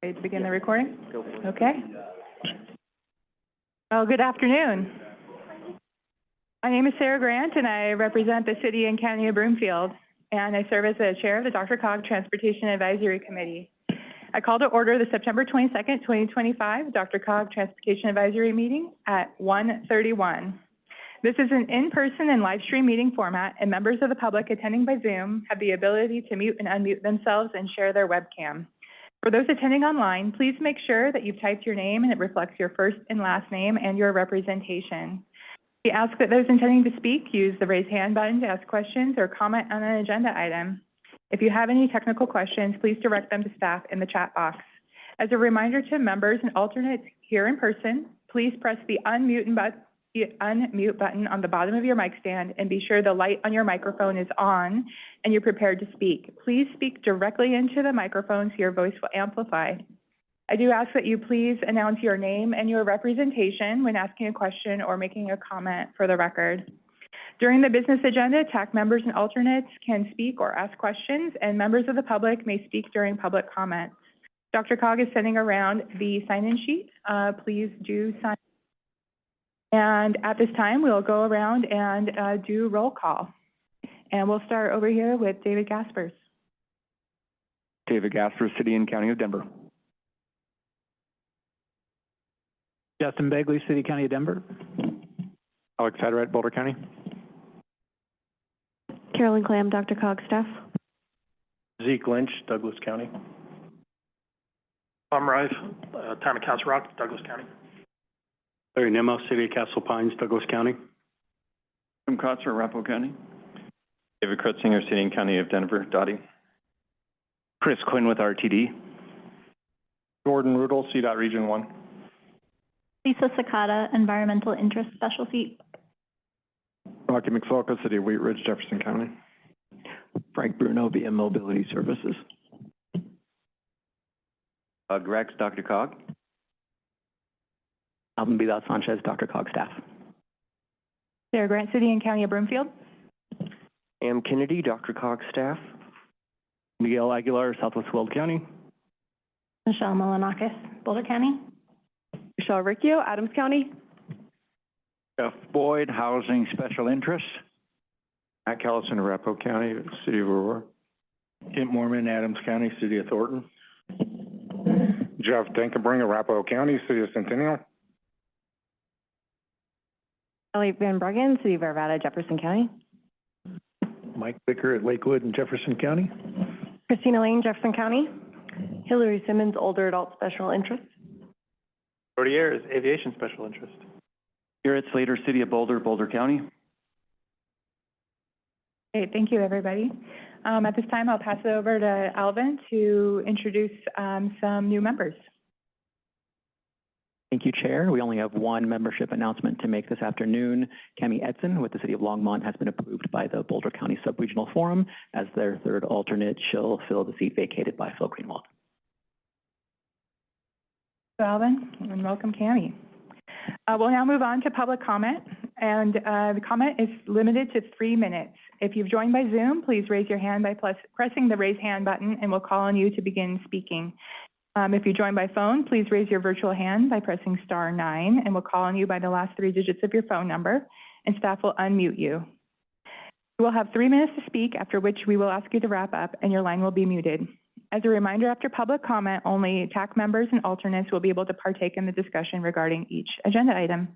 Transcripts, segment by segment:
Ready to begin the recording? Okay. Well, good afternoon. My name is Sarah Grant, and I represent the City and County of Broomfield, and I serve as the chair of the DRCOG Transportation Advisory Committee. I call to order the September 22nd, 2025 DRCOG Transportation Advisory meeting at 1:31. This is an in-person and live stream meeting format, and members of the public attending by Zoom have the ability to mute and unmute themselves and share their webcam. For those attending online, please make sure that you've typed your name and it reflects your first and last name and your representation. We ask that those intending to speak use the raise hand button to ask questions or comment on an agenda item. If you have any technical questions, please direct them to staff in the chat box. As a reminder to members and alternates here in person, please press the unmute button on the bottom of your mic stand and be sure the light on your microphone is on and you're prepared to speak. Please speak directly into the microphone so your voice will amplify. I do ask that you please announce your name and your representation when asking a question or making a comment for the record. During the business agenda, TAC members and alternates can speak or ask questions, and members of the public may speak during public comments. DRCOG is sending around the sign-in sheet. Please do sign. And at this time, we'll go around and do roll call. And we'll start over here with David Gaspers. David Gaspers, City and County of Denver. Justin Begley, City County of Denver. Alex Haderett, Boulder County. Carolyn Clam, DRCOG staff. Zeke Lynch, Douglas County. Tom Rife, Town of Castle Rock, Douglas County. Larry Nemo, City of Castle Pines, Douglas County. Tim Kotzer, Arapahoe County. David Krutzinger, City and County of Denver, Dottie. Chris Quinn with RTD. Jordan Rudel, CDOT Region 1. Lisa Sakata, Environmental Interest Special Seat. Rocky McSalka, City of Wheat Ridge, Jefferson County. Frank Bruno, via Mobility Services. Grex, DRCOG. Alvin Vidal Sanchez, DRCOG staff. Sarah Grant, City and County of Broomfield. Am Kennedy, DRCOG staff. Miguel Aguilar, Southwest Weld County. Michelle Malinakis, Boulder County. Michelle Riccio, Adams County. Jeff Boyd, Housing Special Interest. Matt Callison, Arapahoe County, City of Aurora. Kent Mormon, Adams County, City of Thornton. Jeff Dinkenbring, Arapahoe County, City of Centennial. Ellie Van Bruggen, City of Arvada, Jefferson County. Mike Bicker at Lakewood in Jefferson County. Christina Lane, Jefferson County. Hillary Simmons, Older Adult Special Interest. Brody Ayers, Aviation Special Interest. Garrett Slater, City of Boulder, Boulder County. Great, thank you, everybody. At this time, I'll pass it over to Alvin to introduce some new members. Thank you, Chair. We only have one membership announcement to make this afternoon. Cami Edson with the City of Longmont has been approved by the Boulder County Subregional Forum as their third alternate. She'll fill the seat vacated by Phil Greenwald. Alvin, and welcome, Cami. We'll now move on to public comment, and the comment is limited to 3 minutes. If you've joined by Zoom, please raise your hand by pressing the raise hand button, and we'll call on you to begin speaking. If you join by phone, please raise your virtual hand by pressing *9, and we'll call on you by the last 3 digits of your phone number, and staff will unmute you. You will have 3 minutes to speak, after which we will ask you to wrap up, and your line will be muted. As a reminder, after public comment, only TAC members and alternates will be able to partake in the discussion regarding each agenda item.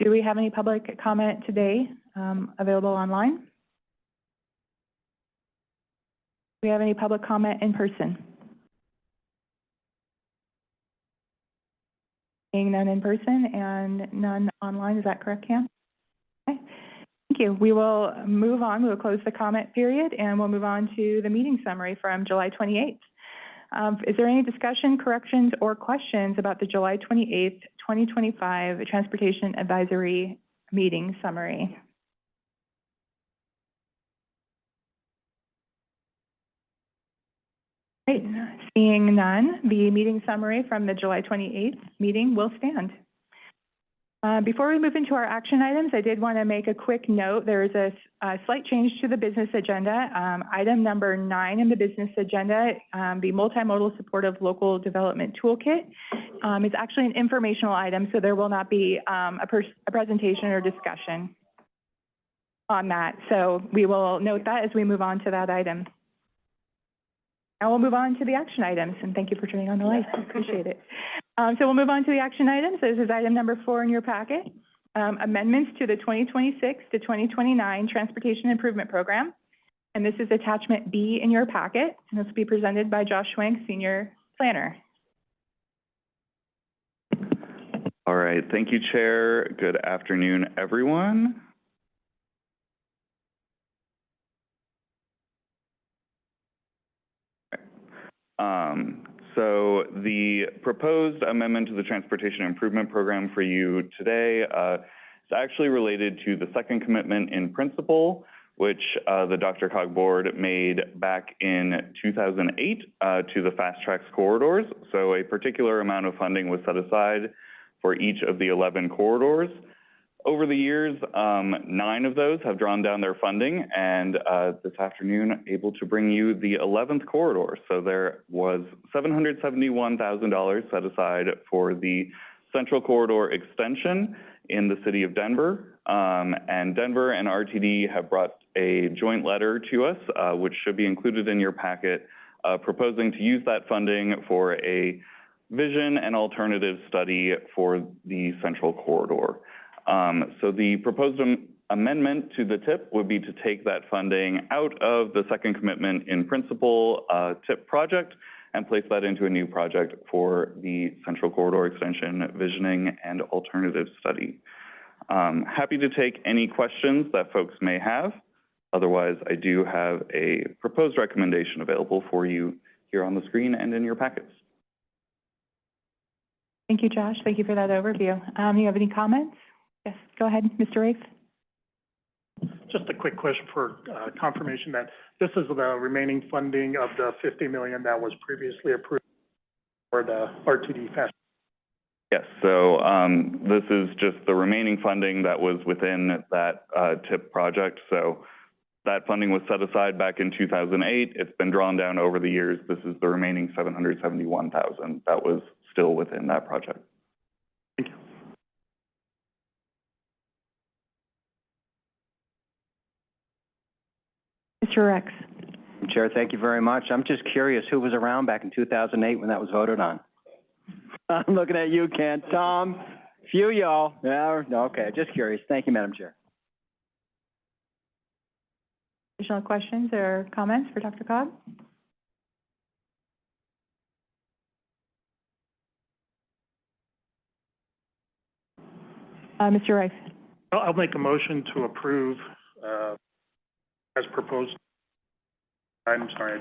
Do we have any public comment today available online? Do we have any public comment in person? Seeing none in person and none online, is that correct, Cam? Okay. Thank you. We will move on. We will close the comment period, and we'll move on to the meeting summary from July 28th. Is there any discussion, corrections, or questions about the July 28th, 2025 Transportation Advisory Meeting Summary? Great. Seeing none, the meeting summary from the July 28th meeting will stand. Before we move into our action items, I did want to make a quick note. There is a slight change to the business agenda. Item number 9 in the business agenda, the Multimodal Supportive Local Development Toolkit, is actually an informational item, so there will not be a presentation or discussion on that. So we will note that as we move on to that item. Now we'll move on to the action items, and thank you for turning on the lights. I appreciate it. So we'll move on to the action items. This is item number 4 in your packet, amendments to the 2026 to 2029 Transportation Improvement Program. And this is attachment B in your packet, and this will be presented by Josh Schwenk, Senior Planner. All right, thank you, Chair. Good afternoon, everyone. So the proposed amendment to the Transportation Improvement Program for you today is actually related to the second commitment in principle, which the DRCOG board made back in 2008 to the Fast Tracks corridors. So a particular amount of funding was set aside for each of the 11 corridors. Over the years, 9 of those have drawn down their funding, and this afternoon able to bring you the 11th corridor. So there was $771,000 set aside for the Central Corridor extension in the city of Denver, and Denver and RTD have brought a joint letter to us, which should be included in your packet, proposing to use that funding for a vision and alternative study for the Central Corridor. So the proposed amendment to the TIP would be to take that funding out of the second commitment in principle TIP project and place that into a new project for the Central Corridor extension visioning and alternative study. Happy to take any questions that folks may have. Otherwise, I do have a proposed recommendation available for you here on the screen and in your packets. Thank you, Josh. Thank you for that overview. You have any comments? Yes, go ahead, Mr. Rafe. Just a quick question for confirmation that this is the remaining funding of the $50 million that was previously approved for the RTD fast. Yes, so this is just the remaining funding that was within that TIP project. So that funding was set aside back in 2008. It's been drawn down over the years. This is the remaining $771,000 that was still within that project. Thank you. Mr. Rex. Chair, thank you very much. I'm just curious, who was around back in 2008 when that was voted on? I'm looking at you, Kent. Tom, few y'all. Yeah, okay, just curious. Thank you, Madam Chair. Additional questions or comments for DRCOG? Mr. Rice. I'll make a motion to approve as proposed. I'm sorry.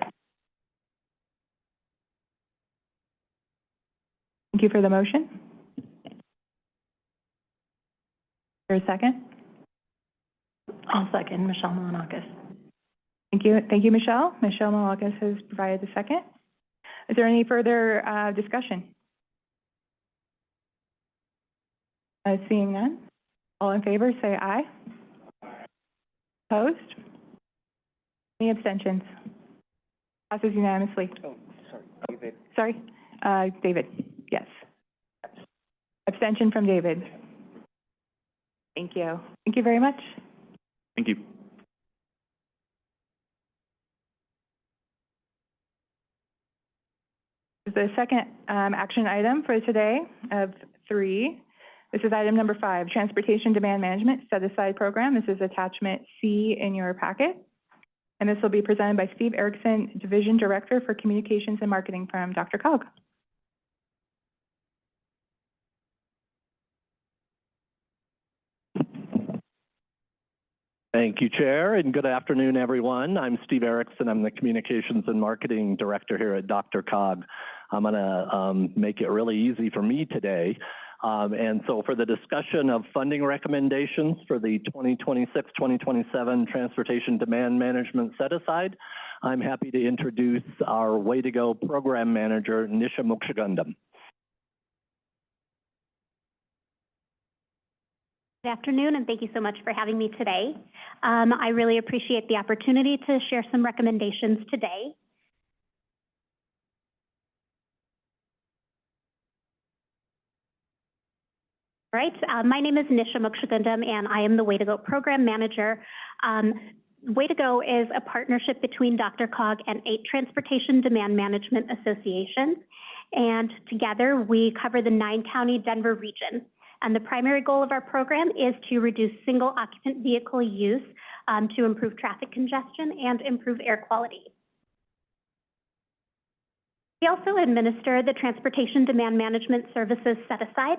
Thank you for the motion. Is there a second? I'll second, Michelle Malinakis. Thank you. Thank you, Michelle. Michelle Malinakis has provided the second. Is there any further discussion? Seeing none. All in favor, say aye. Opposed? Any abstentions? Passes unanimously. Oh, sorry, David. Sorry, David, yes. Abstention from David. Thank you. Thank you very much. Thank you. The second action item for today of 3. This is item number 5, Transportation Demand Management Set Aside Program. This is attachment C in your packet. And this will be presented by Steve Erickson, Division Director for Communications and Marketing from DRCOG. Thank you, Chair, and good afternoon, everyone. I'm Steve Erickson. I'm the Communications and Marketing Director here at DRCOG. I'm going to make it really easy for me today. And so for the discussion of funding recommendations for the 2026-2027 Transportation Demand Management Set-Aside, I'm happy to introduce our Way to Go Program Manager, Nisha Mukshagundam. Good afternoon, and thank you so much for having me today. I really appreciate the opportunity to share some recommendations today. All right, my name is Nisha Mokshagundam, and I am the Way to Go Program Manager. Way to Go is a partnership between DRCOG and 8 Transportation Demand Management Associations, and together we cover the 9-county Denver region. And the primary goal of our program is to reduce single occupant vehicle use to improve traffic congestion and improve air quality. We also administer the Transportation Demand Management Services Set-Aside,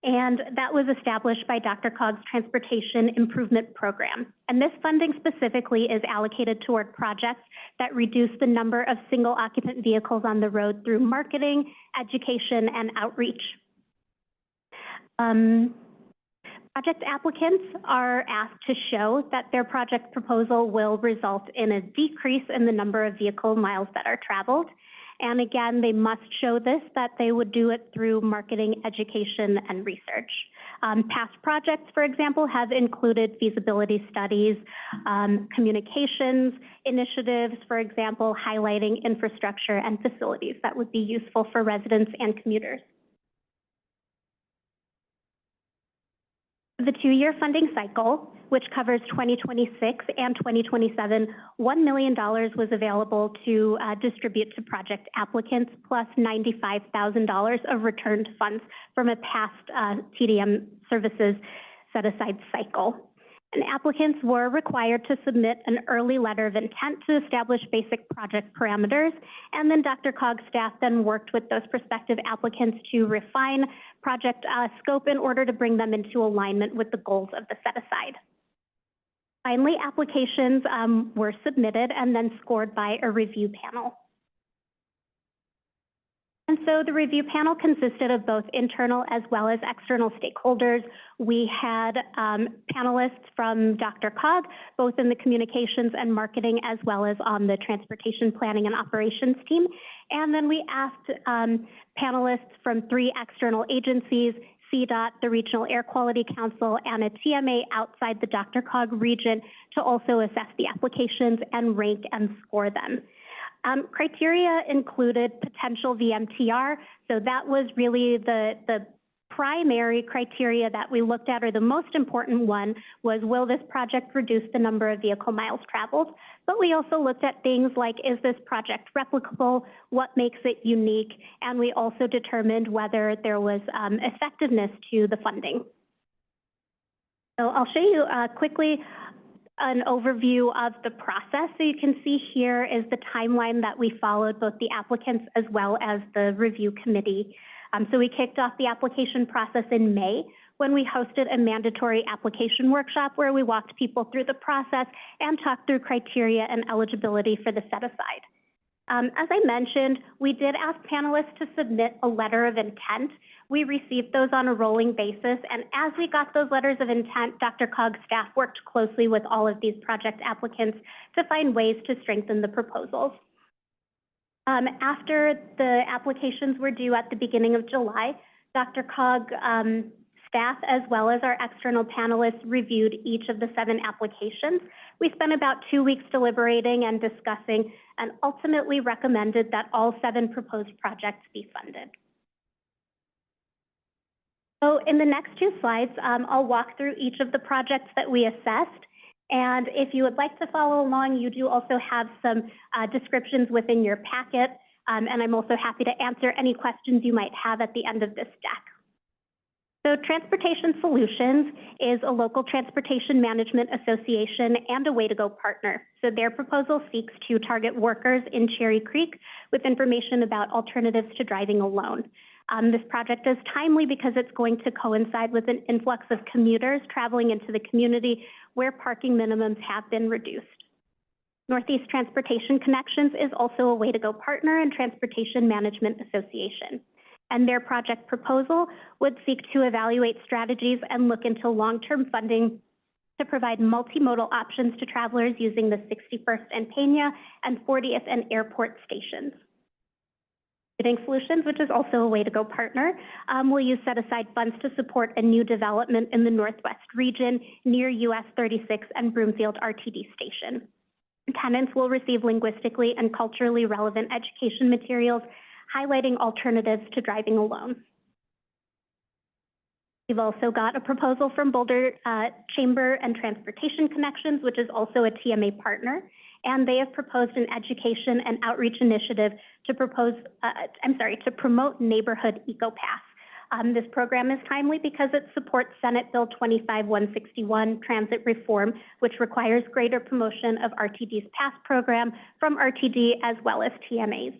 and that was established by DRCOG's Transportation Improvement Program. And this funding specifically is allocated toward projects that reduce the number of single occupant vehicles on the road through marketing, education, and outreach. Project applicants are asked to show that their project proposal will result in a decrease in the number of vehicle miles that are traveled. And again, they must show this, that they would do it through marketing, education, and research. Past projects, for example, have included feasibility studies, communications initiatives, for example, highlighting infrastructure and facilities that would be useful for residents and commuters. The 2-year funding cycle, which covers 2026 and 2027, $1 million was available to distribute to project applicants, plus $95,000 of returned funds from a past TDM services set-aside cycle. And applicants were required to submit an early letter of intent to establish basic project parameters, and then DRCOG staff then worked with those prospective applicants to refine project scope in order to bring them into alignment with the goals of the set-aside. Finally, applications were submitted and then scored by a review panel. And so the review panel consisted of both internal as well as external stakeholders. We had panelists from DRCOG, both in the communications and marketing, as well as on the transportation planning and operations team. And then we asked panelists from 3 external agencies, CDOT, the Regional Air Quality Council, and a TMA outside the DRCOG region to also assess the applications and rank and score them. Criteria included potential VMTR, so that was really the primary criteria that we looked at, or the most important one was, will this project reduce the number of vehicle miles traveled? But we also looked at things like, is this project replicable? What makes it unique? And we also determined whether there was effectiveness to the funding. So I'll show you quickly an overview of the process. So you can see here is the timeline that we followed, both the applicants as well as the review committee. So we kicked off the application process in May when we hosted a mandatory application workshop where we walked people through the process and talked through criteria and eligibility for the set-aside. As I mentioned, we did ask panelists to submit a letter of intent. We received those on a rolling basis, and as we got those letters of intent, DRCOG staff worked closely with all of these project applicants to find ways to strengthen the proposals. After the applications were due at the beginning of July, DRCOG staff, as well as our external panelists, reviewed each of the 7 applications. We spent about 2 weeks deliberating and discussing, and ultimately recommended that all 7 proposed projects be funded. So in the next 2 slides, I'll walk through each of the projects that we assessed. And if you would like to follow along, you do also have some descriptions within your packet. And I'm also happy to answer any questions you might have at the end of this deck. So Transportation Solutions is a local transportation management association and a Way to Go partner. So their proposal seeks to target workers in Cherry Creek with information about alternatives to driving alone. This project is timely because it's going to coincide with an influx of commuters traveling into the community where parking minimums have been reduced. Northeast Transportation Connections is also a Way to Go partner and Transportation Management Association. And their project proposal would seek to evaluate strategies and look into long-term funding to provide multimodal options to travelers using the 61st and Peña and 40th and Airport stations. Solutions, which is also a way to go partner, will use set-aside funds to support a new development in the Northwest region near US 36 and Broomfield RTD station. Tenants will receive linguistically and culturally relevant education materials, highlighting alternatives to driving alone. We've also got a proposal from Boulder Chamber and Transportation Connections, which is also a TMA partner, and they have proposed an education and outreach initiative to promote neighborhood EcoPass. This program is timely because it supports Senate Bill 25-161 transit reform, which requires greater promotion of RTD's PASS program from RTD as well as TMAs.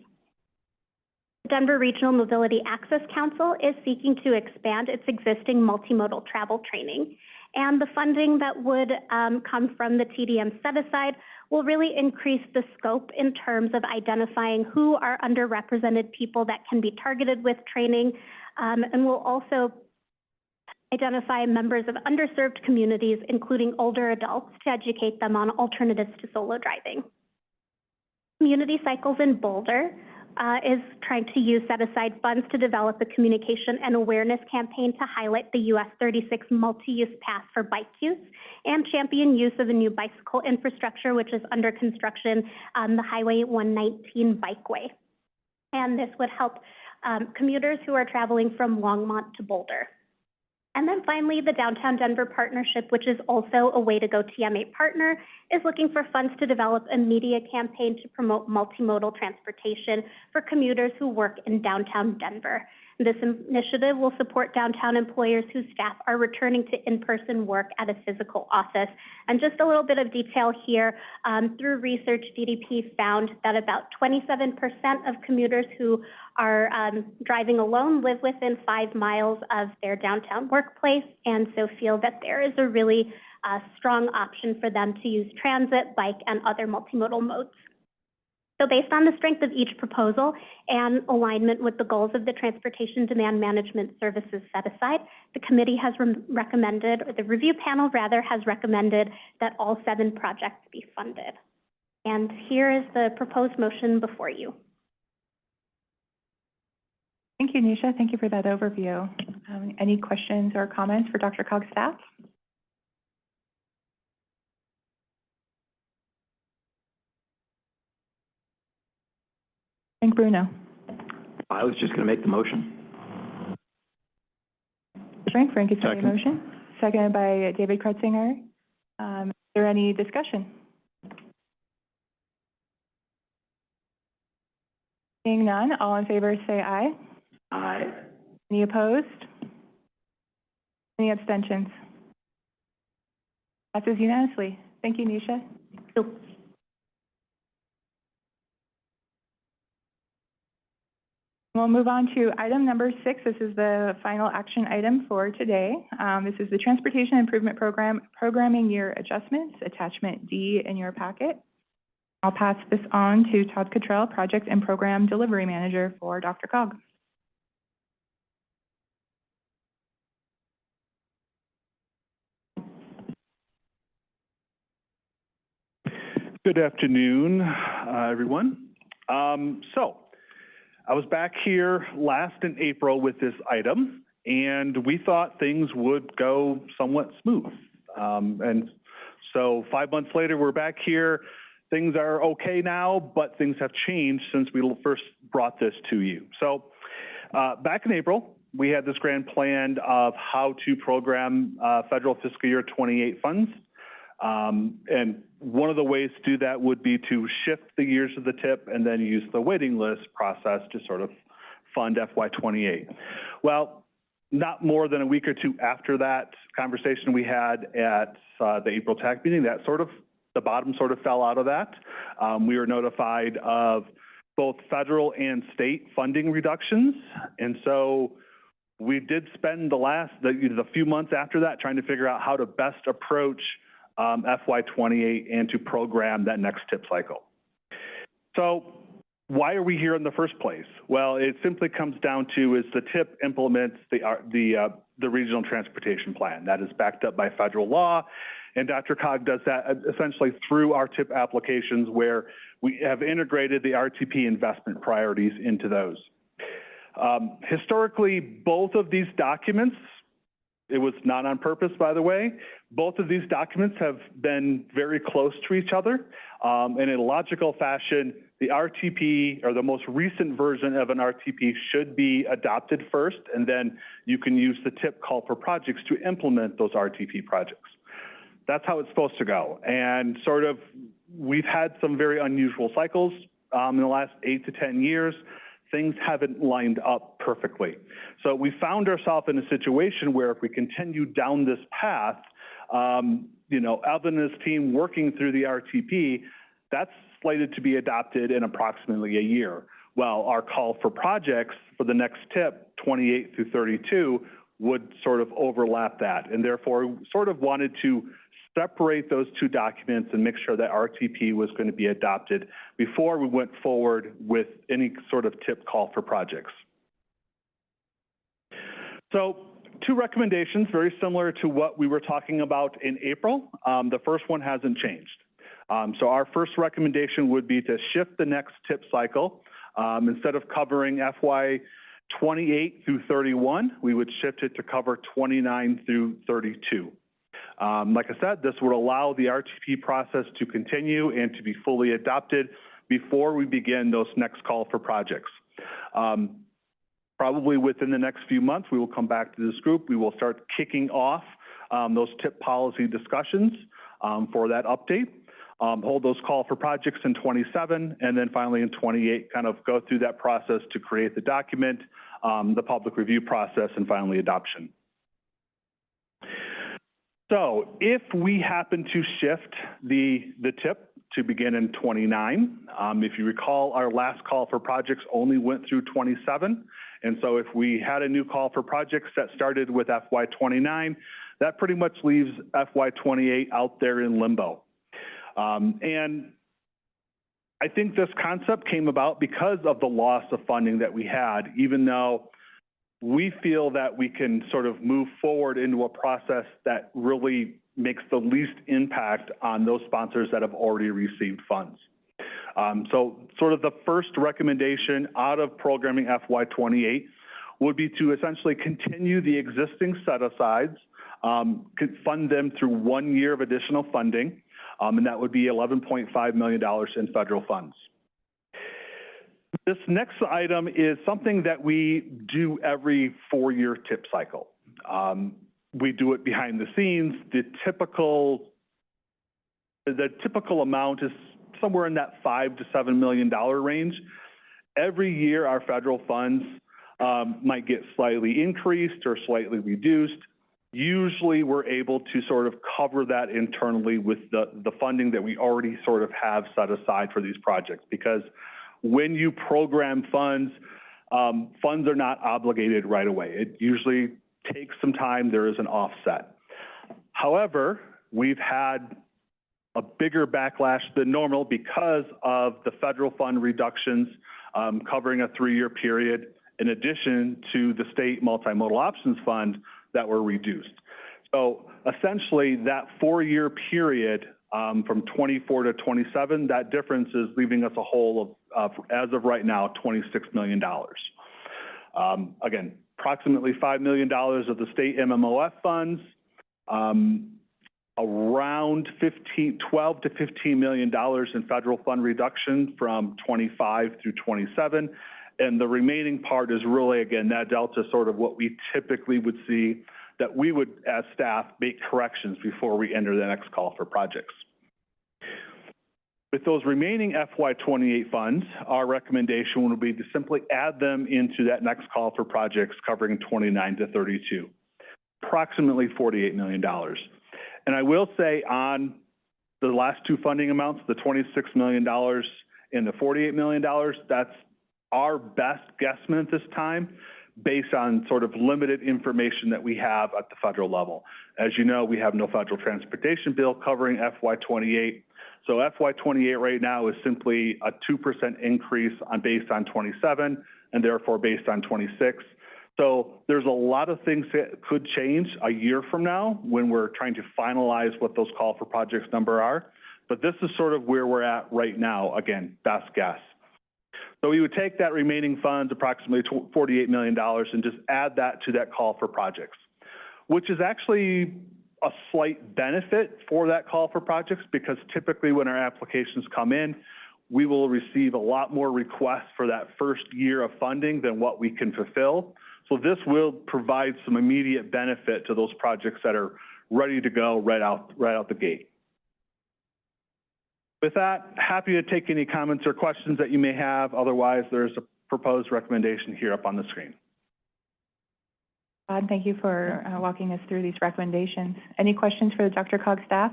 The Denver Regional Mobility Access Council is seeking to expand its existing multimodal travel training. And the funding that would come from the TDM set-aside will really increase the scope in terms of identifying who are underrepresented people that can be targeted with training, and will also identify members of underserved communities, including older adults, to educate them on alternatives to solo driving. Community Cycles in Boulder is trying to use set-aside funds to develop a communication and awareness campaign to highlight the US 36 multi-use path for bike use and champion use of a new bicycle infrastructure, which is under construction on the Highway 119 bikeway. And this would help commuters who are traveling from Longmont to Boulder. And then finally, the Downtown Denver Partnership, which is also a way to go TMA partner, is looking for funds to develop a media campaign to promote multimodal transportation for commuters who work in downtown Denver. This initiative will support downtown employers whose staff are returning to in-person work at a physical office. And just a little bit of detail here, through research, DDP found that about 27% of commuters who are driving alone live within 5 miles of their downtown workplace, and so feel that there is a really strong option for them to use transit, bike, and other multimodal modes. So based on the strength of each proposal and alignment with the goals of the Transportation Demand Management Services set-aside, the committee has recommended, or the review panel rather, has recommended that all 7 projects be funded. And here is the proposed motion before you. Thank you, Nisha. Thank you for that overview. Any questions or comments for DRCOG staff? Frank Bruno. I was just going to make the motion. Frank is making a motion. Seconded by David Kretzinger. Is there any discussion? Seeing none, all in favor say aye. Aye. Any opposed? Any abstentions? Passes unanimously. Thank you, Nisha. We'll move on to item number 6. This is the final action item for today. This is the Transportation Improvement Program Programming Year Adjustments, Attachment D in your packet. I'll pass this on to Todd Cottrell, Project and Program Delivery Manager for DRCOG. Good afternoon, everyone. So I was back here last in April with this item, and we thought things would go somewhat smooth. And so 5 months later, we're back here. Things are okay now, but things have changed since we first brought this to you. So back in April, we had this grand plan of how to program federal fiscal year 28 funds. And one of the ways to do that would be to shift the years of the TIP and then use the waiting list process to sort of fund FY28. Well, not more than a week or two after that conversation we had at the April TAC meeting, that sort of, the bottom sort of fell out of that. We were notified of both federal and state funding reductions. And so we did spend the few months after that trying to figure out how to best approach FY28 and to program that next TIP cycle. So why are we here in the first place? Well, it simply comes down to is the TIP implements the regional transportation plan. That is backed up by federal law, and DRCOG does that essentially through our TIP applications where we have integrated the RTP investment priorities into those. Historically, both of these documents, it was not on purpose, by the way, both of these documents have been very close to each other. In a logical fashion, the RTP, or the most recent version of an RTP, should be adopted first, and then you can use the TIP call for projects to implement those RTP projects. That's how it's supposed to go. And sort of, we've had some very unusual cycles in the last 8 to 10 years. Things haven't lined up perfectly. So we found ourselves in a situation where if we continue down this path, you know, Evan and his team working through the RTP, that's slated to be adopted in approximately a year. Well, our call for projects for the next TIP, 28 through 32, would sort of overlap that. And therefore, we sort of wanted to separate those two documents and make sure that RTP was going to be adopted before we went forward with any sort of TIP call for projects. So 2 recommendations, very similar to what we were talking about in April. The first one hasn't changed. So our first recommendation would be to shift the next TIP cycle. Instead of covering FY 28 through 31, we would shift it to cover 29 through 32. Like I said, this would allow the RTP process to continue and to be fully adopted before we begin those next call for projects. Probably within the next few months, we will come back to this group. We will start kicking off those TIP policy discussions for that update. Hold those call for projects in 27, and then finally in 28, kind of go through that process to create the document, the public review process, and finally adoption. So if we happen to shift the TIP to begin in 29, if you recall, our last call for projects only went through 27. And so if we had a new call for projects that started with FY 29, that pretty much leaves FY 28 out there in limbo. And I think this concept came about because of the loss of funding that we had, even though we feel that we can sort of move forward into a process that really makes the least impact on those sponsors that have already received funds. So sort of the first recommendation out of programming FY 28 would be to essentially continue the existing set-asides, fund them through 1 year of additional funding, and that would be $11.5 million in federal funds. This next item is something that we do every 4-year TIP cycle. We do it behind the scenes. The typical amount is somewhere in that $5 to $7 million range. Every year, our federal funds might get slightly increased or slightly reduced. Usually, we're able to sort of cover that internally with the funding that we already sort of have set aside for these projects, because when you program funds, funds are not obligated right away. It usually takes some time. There is an offset. However, we've had a bigger backlash than normal because of the federal fund reductions covering a 3-year period, in addition to the state multimodal options fund that were reduced. So essentially, that 4-year period from 24 to 27, that difference is leaving us a hole of, as of right now, $26 million. Again, approximately $5 million of the state MMOF funds, around 12 to $15 million in federal fund reduction from 25 through 27. And the remaining part is really, again, that delta, sort of what we typically would see, that we would, as staff, make corrections before we enter the next call for projects. With those remaining FY 28 funds, our recommendation would be to simply add them into that next call for projects covering 29 to 32, approximately $48 million. And I will say on the last 2 funding amounts, the $26 million and the $48 million, that's our best guesstimate at this time, based on sort of limited information that we have at the federal level. As you know, we have no federal transportation bill covering FY 28. So FY 28 right now is simply a 2% increase based on 27, and therefore based on 26. So there's a lot of things that could change a year from now when we're trying to finalize what those call for projects number are. But this is sort of where we're at right now. Again, best guess. So we would take that remaining funds, approximately $48 million, and just add that to that call for projects, which is actually a slight benefit for that call for projects, because typically when our applications come in, we will receive a lot more requests for that first year of funding than what we can fulfill. So this will provide some immediate benefit to those projects that are ready to go right out the gate. With that, happy to take any comments or questions that you may have. Otherwise, there's a proposed recommendation here up on the screen. Todd, thank you for walking us through these recommendations. Any questions for the DRCOG staff?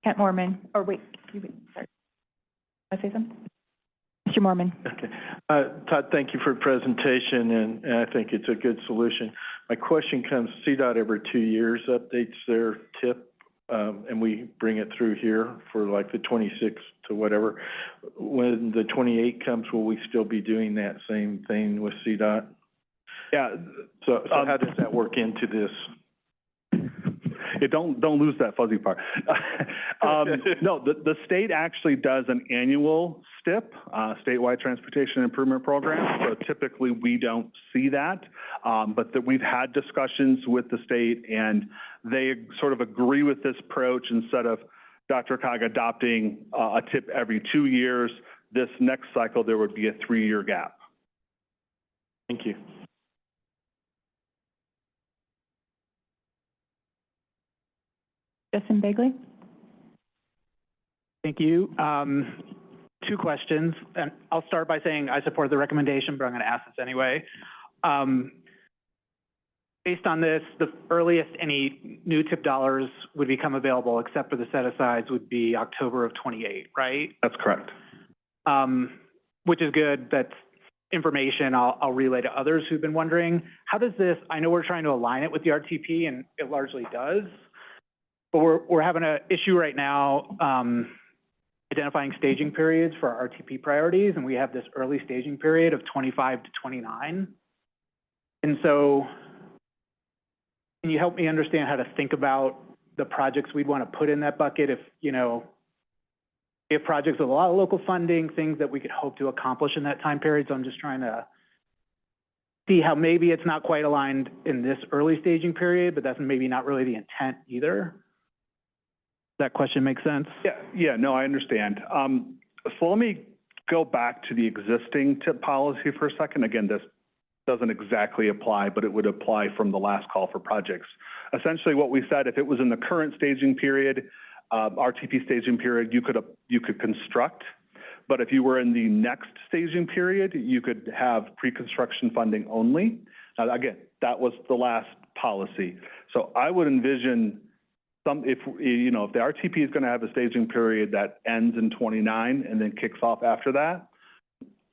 Kent Mormon, or wait, sorry. Want to say something? Mr. Mormon. Okay. Todd, thank you for the presentation, and I think it's a good solution. My question comes, CDOT every 2 years updates their TIP, and we bring it through here for like the 26 to whatever. When the 28 comes, will we still be doing that same thing with CDOT? Yeah. So how does that work into this? Yeah, don't lose that fuzzy part. No, the state actually does an annual STIP, statewide transportation improvement program. So typically we don't see that, but that we've had discussions with the state, and they sort of agree with this approach. Instead of DRCOG adopting a TIP every 2 years, this next cycle there would be a 3-year gap. Thank you. Justin Bagley. Thank you. 2 questions, and I'll start by saying I support the recommendation, but I'm going to ask this anyway. Based on this, the earliest any new TIP dollars would become available, except for the set-asides, would be October of 28, right? That's correct. Which is good. That's information I'll relay to others who've been wondering. How does this, I know we're trying to align it with the RTP, and it largely does, but we're having an issue right now identifying staging periods for our RTP priorities, and we have this early staging period of 25 to 29. And so can you help me understand how to think about the projects we'd want to put in that bucket if, you know, if projects with a lot of local funding, things that we could hope to accomplish in that time period? So I'm just trying to see how maybe it's not quite aligned in this early staging period, but that's maybe not really the intent either. That question makes sense? Yeah, no, I understand. So let me go back to the existing TIP policy for a second. Again, this doesn't exactly apply, but it would apply from the last call for projects. Essentially what we said, if it was in the current staging period, RTP staging period, you could construct, but if you were in the next staging period, you could have pre-construction funding only. Now, again, that was the last policy. So I would envision if the RTP is going to have a staging period that ends in 29 and then kicks off after that,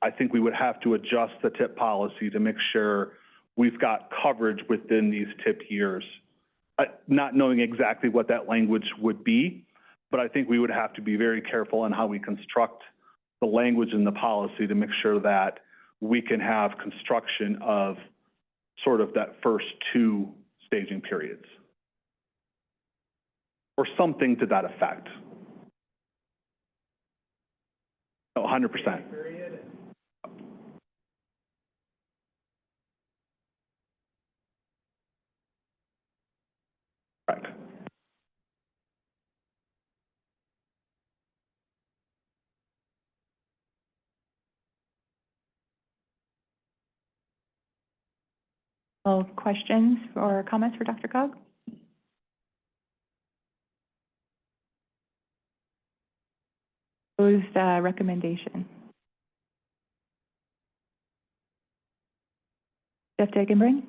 I think we would have to adjust the TIP policy to make sure we've got coverage within these TIP years. Not knowing exactly what that language would be, but I think we would have to be very careful in how we construct the language in the policy to make sure that we can have construction of sort of that first 2 staging periods, or something to that effect. 100%. Right. Well, questions or comments for DRCOG? Proposed recommendation. Jeff Dagenbring?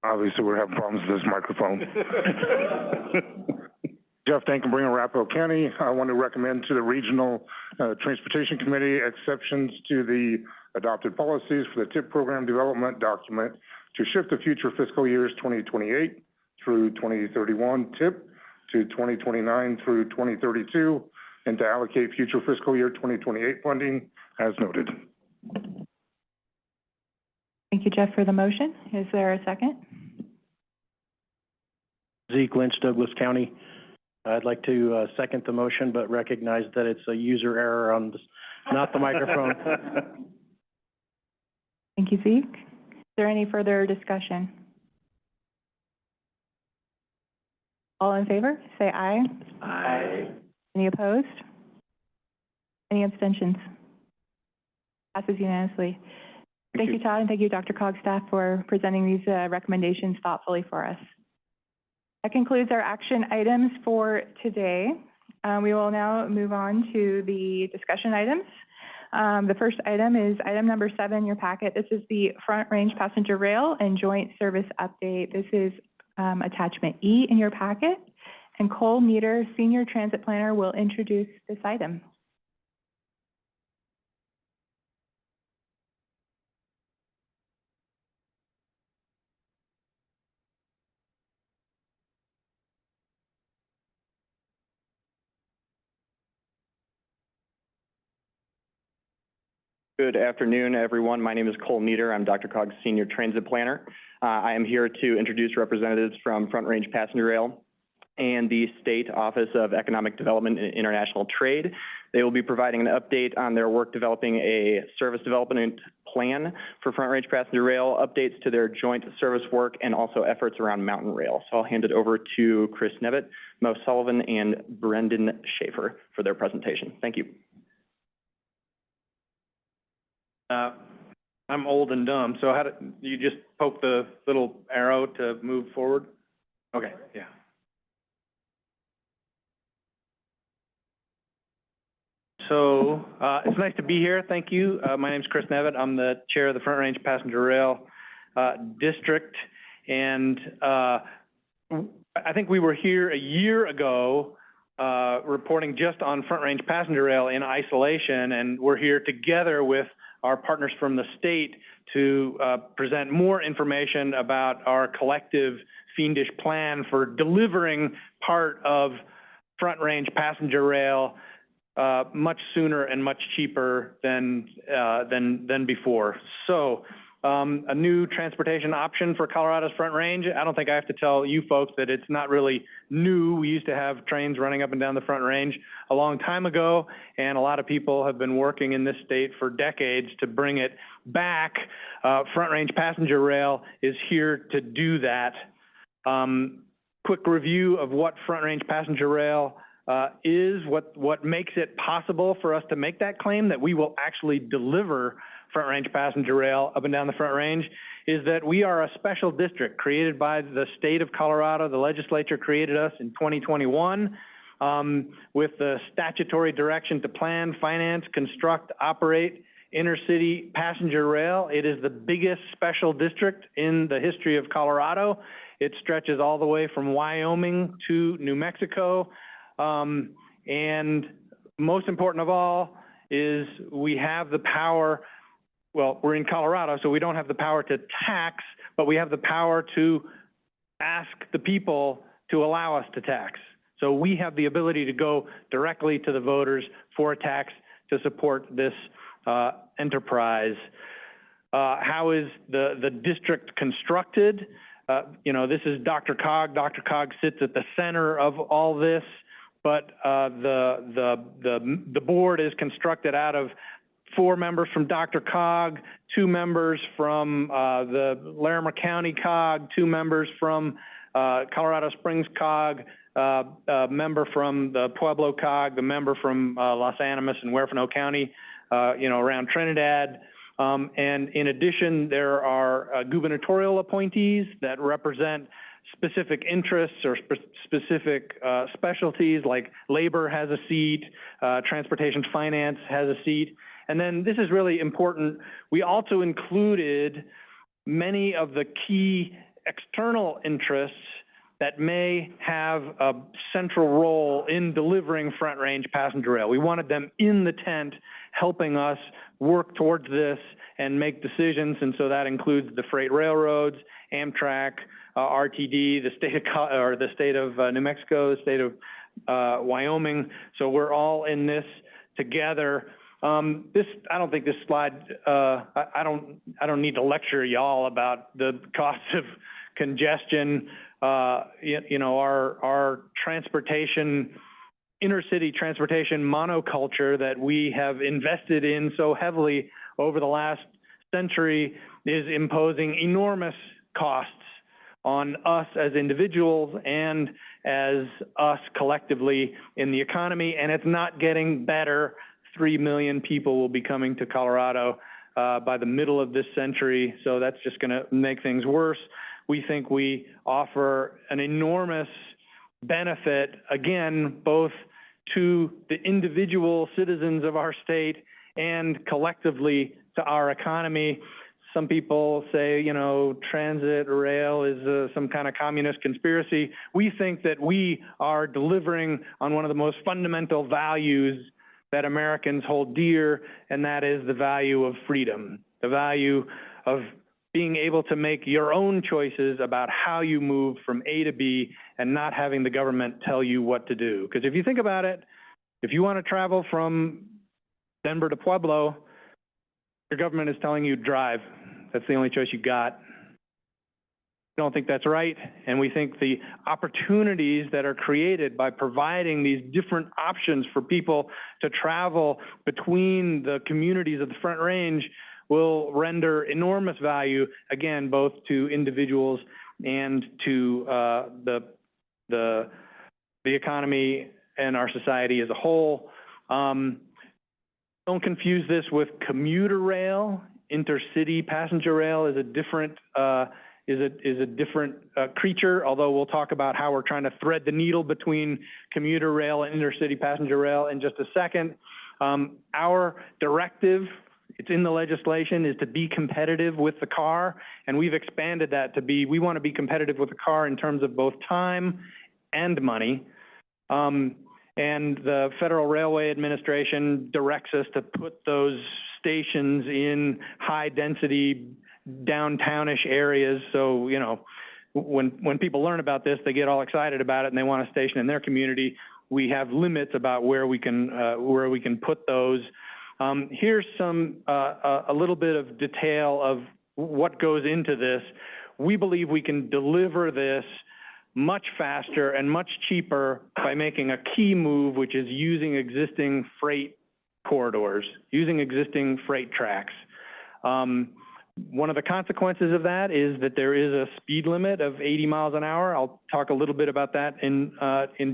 Obviously, we're having problems with this microphone. Jeff Dagenbring, Arapahoe County. I want to recommend to the Regional Transportation Committee exceptions to the adopted policies for the TIP program development document to shift the future fiscal years 2028 through 2031 TIP to 2029 through 2032, and to allocate future fiscal year 2028 funding as noted. Thank you, Jeff, for the motion. Is there a second? Zeke Lynch, Douglas County. I'd like to second the motion, but recognize that it's a user error on not the microphone. Thank you, Zeke. Is there any further discussion? All in favor, say aye. Aye. Any opposed? Any abstentions? Passes unanimously. Thank you, Todd, and thank you, DRCOG staff, for presenting these recommendations thoughtfully for us. That concludes our action items for today. We will now move on to the discussion items. The first item is item number 7 in your packet. This is the Front Range Passenger Rail and Joint Service Update. This is attachment E in your packet, and Cole Meter, Senior Transit Planner, will introduce this item. Good afternoon, everyone. My name is Cole Meter. I'm DRCOG's Senior Transit Planner. I am here to introduce representatives from Front Range Passenger Rail and the State Office of Economic Development and International Trade. They will be providing an update on their work developing a service development plan for Front Range Passenger Rail, updates to their joint service work, and also efforts around Mountain Rail. So I'll hand it over to Chris Nevitt, Mo Sullivan, and Brendan Schaefer for their presentation. Thank you. I'm old and dumb, so how do you just poke the little arrow to move forward? Okay, yeah. So, it's nice to be here. Thank you. My name's Chris Nevitt. I'm the chair of the Front Range Passenger Rail District. And I think we were here a year ago reporting just on Front Range Passenger Rail in isolation, and we're here together with our partners from the state to present more information about our collective fiendish plan for delivering part of Front Range Passenger Rail much sooner and much cheaper than before. So a new transportation option for Colorado's Front Range. I don't think I have to tell you folks that it's not really new. We used to have trains running up and down the Front Range a long time ago, and a lot of people have been working in this state for decades to bring it back. Front Range Passenger Rail is here to do that. Quick review of what Front Range Passenger Rail is, what makes it possible for us to make that claim that we will actually deliver Front Range Passenger Rail up and down the Front Range, is that we are a special district created by the state of Colorado. The legislature created us in 2021 with the statutory direction to plan, finance, construct, operate intercity passenger rail. It is the biggest special district in the history of Colorado. It stretches all the way from Wyoming to New Mexico. And most important of all is we have the power. Well, we're in Colorado, so we don't have the power to tax, but we have the power to ask the people to allow us to tax. So we have the ability to go directly to the voters for a tax to support this enterprise. How is the district constructed? This is DRCOG. DRCOG sits at the center of all this, but the board is constructed out of 4 members from DRCOG, 2 members from the Larimer County COG, 2 members from Colorado Springs COG, a member from the Pueblo COG, the member from Los Animas and Huerfano County, around Trinidad. And in addition, there are gubernatorial appointees that represent specific interests or specific specialties, like labor has a seat, transportation finance has a seat. And then this is really important. We also included many of the key external interests that may have a central role in delivering Front Range Passenger Rail. We wanted them in the tent helping us work towards this and make decisions. And so that includes the freight railroads, Amtrak, RTD, the state of New Mexico, the state of Wyoming. So we're all in this together. I don't think this slide, I don't need to lecture y'all about the costs of congestion our transportation, inner city transportation monoculture that we have invested in so heavily over the last century is imposing enormous costs on us as individuals and as us collectively in the economy, and it's not getting better. 3 million people will be coming to Colorado by the middle of this century, so that's just going to make things worse. We think we offer an enormous benefit, again, both to the individual citizens of our state and collectively to our economy. Some people say, transit rail is some kind of communist conspiracy. We think that we are delivering on one of the most fundamental values that Americans hold dear, and that is the value of freedom, the value of being able to make your own choices about how you move from A to B and not having the government tell you what to do. Because if you think about it, if you want to travel from Denver to Pueblo, your government is telling you drive. That's the only choice you got. We don't think that's right, and we think the opportunities that are created by providing these different options for people to travel between the communities of the Front Range will render enormous value, again, both to individuals and to the economy and our society as a whole. Don't confuse this with commuter rail. Intercity passenger rail is a different creature, although we'll talk about how we're trying to thread the needle between commuter rail and intercity passenger rail in just a second. Our directive, it's in the legislation, is to be competitive with the car, and we've expanded that to be, we want to be competitive with the car in terms of both time and money. And the Federal Railway Administration directs us to put those stations in high-density, downtownish areas. So, when people learn about this, they get all excited about it and they want a station in their community. We have limits about where we can put those. Here's a little bit of detail of what goes into this. We believe we can deliver this much faster and much cheaper by making a key move, which is using existing freight corridors, using existing freight tracks. One of the consequences of that is that there is a speed limit of 80 miles an hour. I'll talk a little bit about that in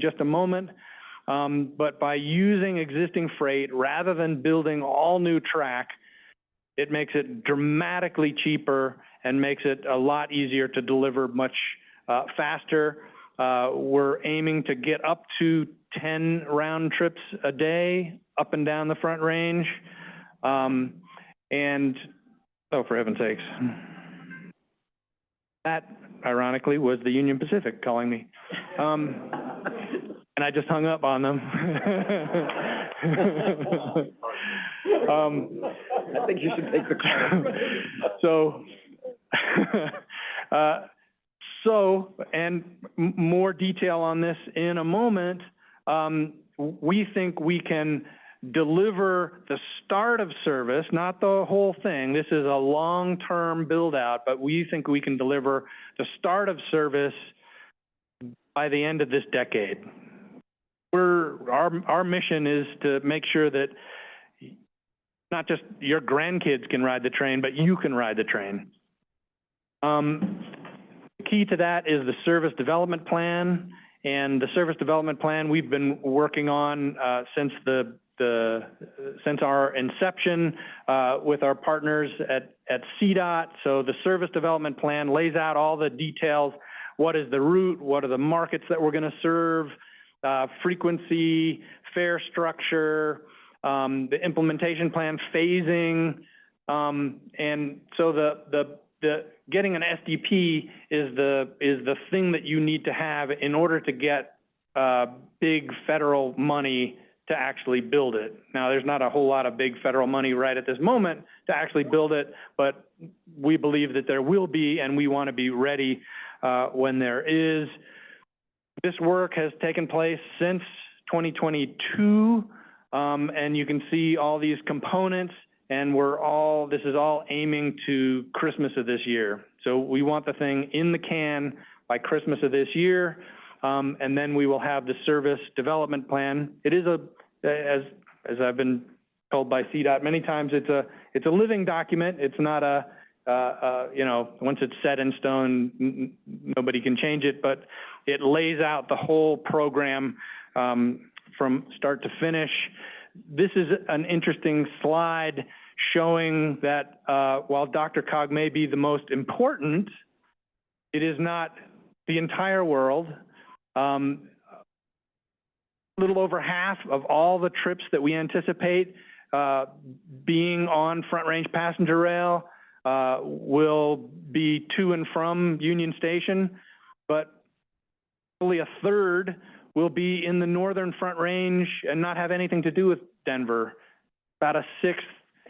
just a moment. But by using existing freight rather than building all new track, it makes it dramatically cheaper and makes it a lot easier to deliver much faster. We're aiming to get up to 10 round trips a day up and down the Front Range. And, oh, for heaven's sakes. That, ironically, was the Union Pacific calling me. And I just hung up on them. I think you should take the call. So, and more detail on this in a moment, we think we can deliver the start of service, not the whole thing. This is a long-term build-out, but we think we can deliver the start of service by the end of this decade. Our mission is to make sure that not just your grandkids can ride the train, but you can ride the train. Key to that is the service development plan, and the service development plan we've been working on since our inception with our partners at CDOT. So the service development plan lays out all the details. What is the route? What are the markets that we're going to serve? Frequency, fare structure, the implementation plan, phasing, and so the getting an SDP is the thing that you need to have in order to get big federal money to actually build it. Now, there's not a whole lot of big federal money right at this moment to actually build it, but we believe that there will be, and we want to be ready when there is. This work has taken place since 2022, and you can see all these components, and this is all aiming to Christmas of this year. So we want the thing in the can by Christmas of this year. And then we will have the service development plan. It is as I've been told by CDOT many times, it's a living document. It's not once it's set in stone, nobody can change it, but it lays out the whole program from start to finish. This is an interesting slide showing that while DRCOG may be the most important, it is not the entire world. A little over half of all the trips that we anticipate being on Front Range passenger rail will be to and from Union Station, but only a third will be in the northern Front Range and not have anything to do with Denver. About a sixth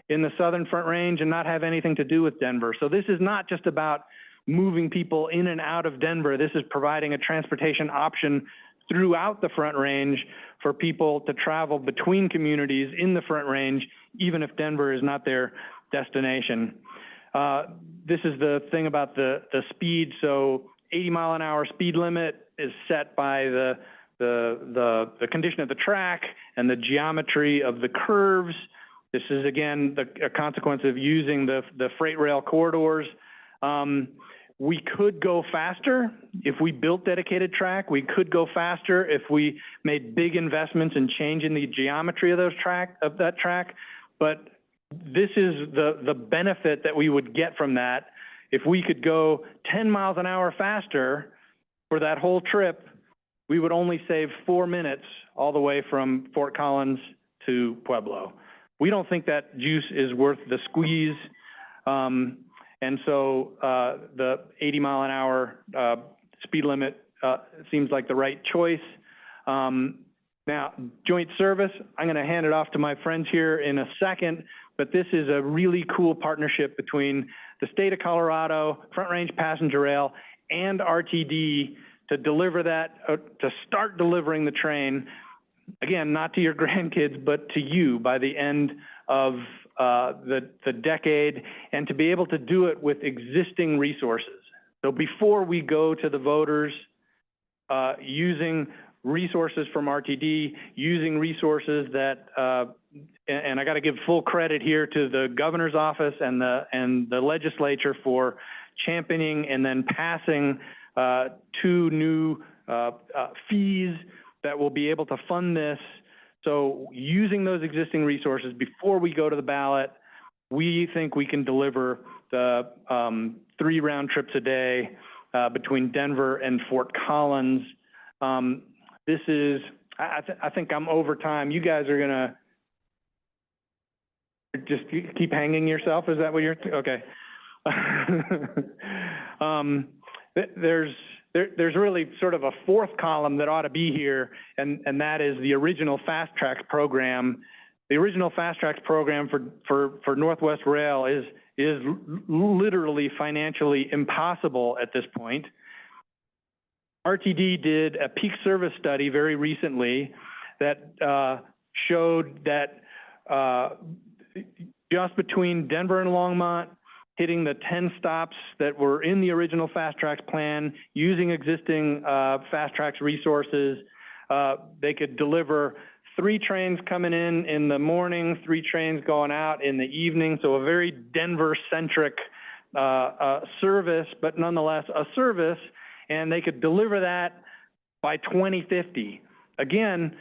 in the southern Front Range and not have anything to do with Denver. So this is not just about moving people in and out of Denver. This is providing a transportation option throughout the Front Range for people to travel between communities in the Front Range, even if Denver is not their destination. This is the thing about the speed. So 80-mile-an-hour speed limit is set by the condition of the track and the geometry of the curves. This is, again, a consequence of using the freight rail corridors. We could go faster if we built dedicated track. We could go faster if we made big investments in changing the geometry of that track. But this is the benefit that we would get from that. If we could go 10 miles an hour faster for that whole trip, we would only save 4 minutes all the way from Fort Collins to Pueblo. We don't think that juice is worth the squeeze. And so the 80-mile-an-hour speed limit seems like the right choice. Now, joint service, I'm going to hand it off to my friends here in a second, but this is a really cool partnership between the state of Colorado, Front Range Passenger Rail, and RTD to deliver that, to start delivering the train, again, not to your grandkids, but to you by the end of the decade, and to be able to do it with existing resources. So before we go to the voters, using resources from RTD, using resources that, and I got to give full credit here to the governor's office and the legislature for championing and then passing 2 new fees that will be able to fund this. So using those existing resources before we go to the ballot, we think we can deliver the 3 round trips a day between Denver and Fort Collins. This is, I think I'm over time. You guys are gonna just keep hanging yourself? Is that what you're, okay. There's really sort of a 4th column that ought to be here, and that is the original Fast Tracks program. The original Fast Tracks program for Northwest Rail is literally financially impossible at this point. RTD did a peak service study very recently that showed that just between Denver and Longmont, hitting the 10 stops that were in the original Fast Tracks plan, using existing Fast Tracks resources, they could deliver 3 trains coming in the morning, 3 trains going out in the evening. So a very Denver-centric service, but nonetheless a service, and they could deliver that by 2050. Again,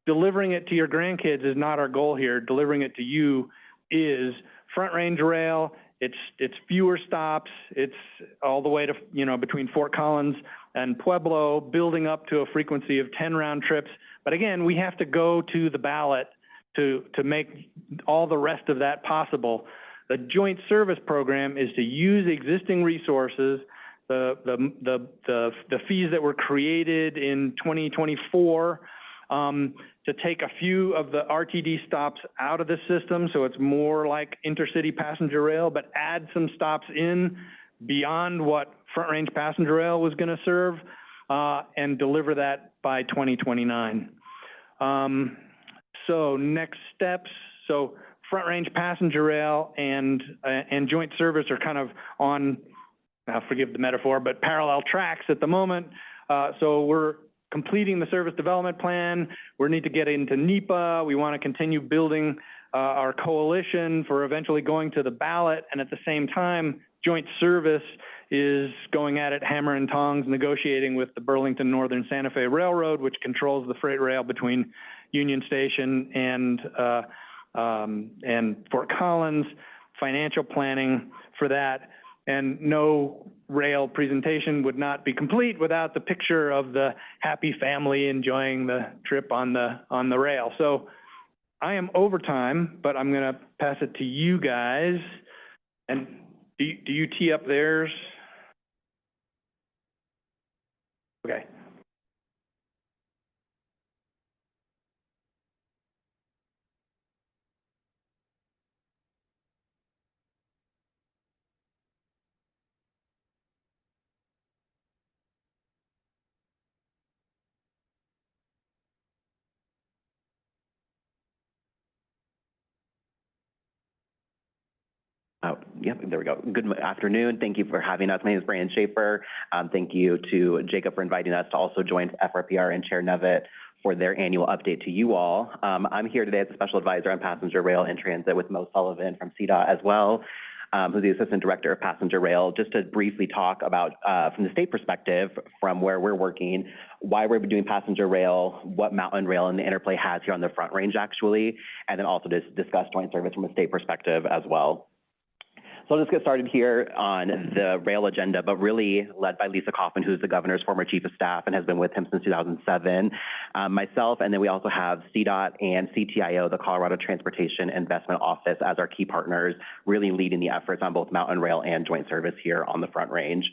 delivering it to your grandkids is not our goal here. Delivering it to you is. Front Range Rail. It's fewer stops. It's all the way to, between Fort Collins and Pueblo, building up to a frequency of 10 round trips. But again, we have to go to the ballot to make all the rest of that possible. The joint service program is to use existing resources, the fees that were created in 2024, to take a few of the RTD stops out of the system, so it's more like intercity passenger rail, but add some stops in beyond what Front Range Passenger Rail was going to serve, and deliver that by 2029. So next steps. So Front Range Passenger Rail and joint service are kind of on now forgive the metaphor, but parallel tracks at the moment. So we're completing the service development plan. We need to get into NEPA. We want to continue building our coalition for eventually going to the ballot. And at the same time, joint service is going at it hammer and tongs, negotiating with the Burlington Northern Santa Fe Railroad, which controls the freight rail between Union Station and Fort Collins, financial planning for that. And no rail presentation would not be complete without the picture of the happy family enjoying the trip on the rail. So I am over time, but I'm going to pass it to you guys. And do you tee up theirs? Okay. Oh, yep, there we go. Good afternoon. Thank you for having us. My name is Brandon Schaefer. Thank you to Jacob for inviting us to also join FRPR and Chair Nevitt for their annual update to you all. I'm here today as a special advisor on passenger rail and transit with Mo Sullivan from CDOT as well, who's the Assistant Director of Passenger Rail, just to briefly talk about, from the state perspective, from where we're working, why we're doing passenger rail, what Mountain Rail and the interplay has here on the Front Range actually, and then also just discuss joint service from a state perspective as well. So I'll just get started here on the rail agenda, but really led by Lisa Coffin, who's the governor's former chief of staff and has been with him since 2007. Myself, and then we also have CDOT and CTIO, the Colorado Transportation Investment Office, as our key partners, really leading the efforts on both Mountain Rail and joint service here on the Front Range.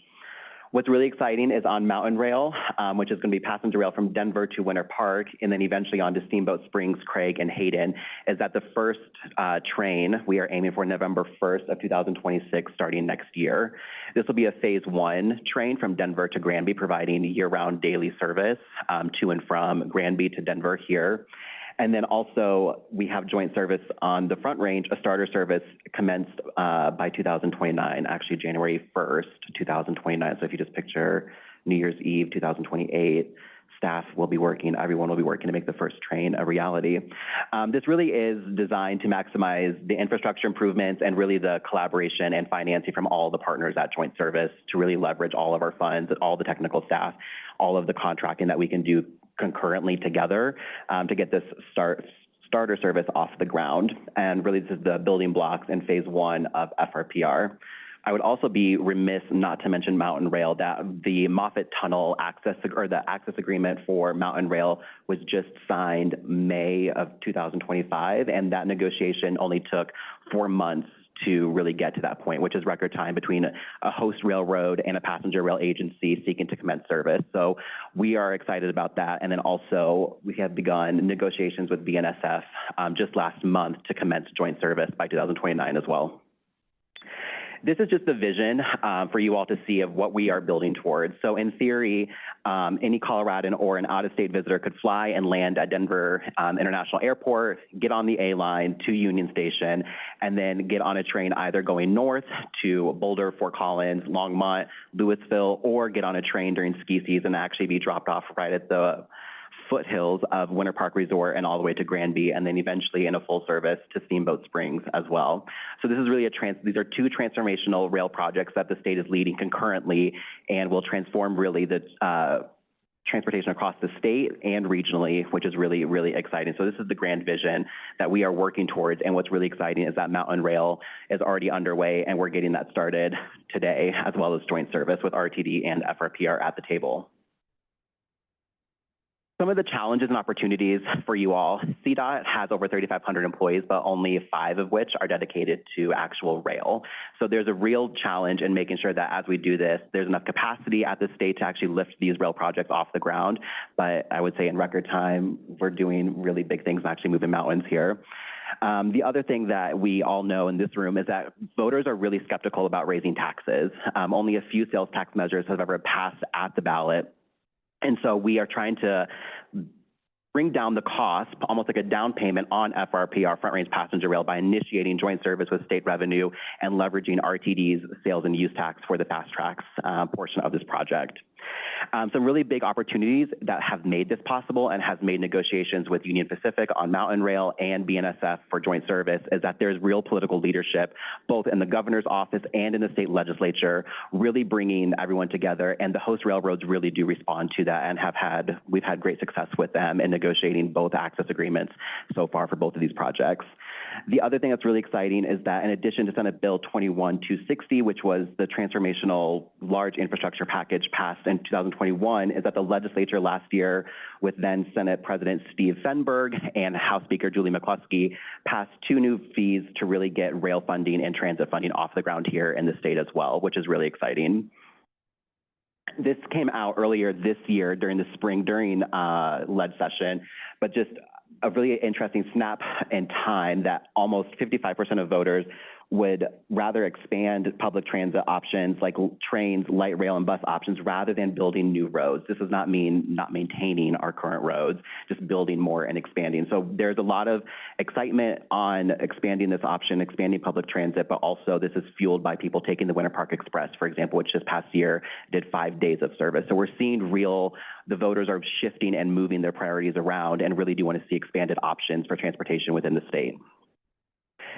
What's really exciting is on Mountain Rail, which is going to be passenger rail from Denver to Winter Park, and then eventually on to Steamboat Springs, Craig, and Hayden, is that the first train we are aiming for November 1st of 2026, starting next year. This will be a phase 1 train from Denver to Granby, providing year-round daily service to and from Granby to Denver here. And then also, we have joint service on the Front Range. A starter service commenced by 2029, actually January 1st, 2029. So if you just picture New Year's Eve, 2028, staff will be working, everyone will be working to make the first train a reality. This really is designed to maximize the infrastructure improvements and really the collaboration and financing from all the partners at joint service to really leverage all of our funds, all the technical staff, all of the contracting that we can do concurrently together to get this starter service off the ground. And really, this is the building blocks in phase 1 of FRPR. I would also be remiss not to mention Mountain Rail, that the Moffett Tunnel access, or the access agreement for Mountain Rail was just signed May of 2025, and that negotiation only took 4 months to really get to that point, which is record time between a host railroad and a passenger rail agency seeking to commence service. So we are excited about that. And then also, we have begun negotiations with BNSF just last month to commence joint service by 2029 as well. This is just the vision for you all to see of what we are building towards. So in theory, any Coloradan or an out-of-state visitor could fly and land at Denver International Airport, get on the A line to Union Station, and then get on a train either going north to Boulder, Fort Collins, Longmont, Louisville, or get on a train during ski season and actually be dropped off right at the foothills of Winter Park Resort and all the way to Granby, and then eventually in a full service to Steamboat Springs as well. So this is really these are 2 transformational rail projects that the state is leading concurrently and will transform really the transportation across the state and regionally, which is really, really exciting. So this is the grand vision that we are working towards, and what's really exciting is that Mountain Rail is already underway, and we're getting that started today, as well as joint service with RTD and FRPR at the table. Some of the challenges and opportunities for you all: CDOT has over 3,500 employees, but only 5 of which are dedicated to actual rail. So there's a real challenge in making sure that as we do this, there's enough capacity at the state to actually lift these rail projects off the ground. But I would say in record time, we're doing really big things and actually moving mountains here. The other thing that we all know in this room is that voters are really skeptical about raising taxes. Only a few sales tax measures have ever passed at the ballot. And so we are trying to bring down the cost, almost like a down payment on FRPR, Front Range Passenger Rail, by initiating joint service with state revenue and leveraging RTD's sales and use tax for the fast tracks portion of this project. Some really big opportunities that have made this possible and has made negotiations with Union Pacific on Mountain Rail and BNSF for joint service is that there's real political leadership, both in the governor's office and in the state legislature, really bringing everyone together. And the host railroads really do respond to that and we've had great success with them in negotiating both access agreements so far for both of these projects. The other thing that's really exciting is that in addition to Senate Bill 21-260, which was the transformational large infrastructure package passed in 2021, is that the legislature last year with then Senate President Steve Fenberg and House Speaker Julie McCluskey passed 2 new fees to really get rail funding and transit funding off the ground here in the state as well, which is really exciting. This came out earlier this year during the spring, during leg session, but just a really interesting snap in time that almost 55% of voters would rather expand public transit options like trains, light rail, and bus options rather than building new roads. This does not mean not maintaining our current roads, just building more and expanding. So there's a lot of excitement on expanding this option, expanding public transit, but also this is fueled by people taking the Winter Park Express, for example, which this past year did 5 days of service. So we're seeing the voters are shifting and moving their priorities around and really do want to see expanded options for transportation within the state.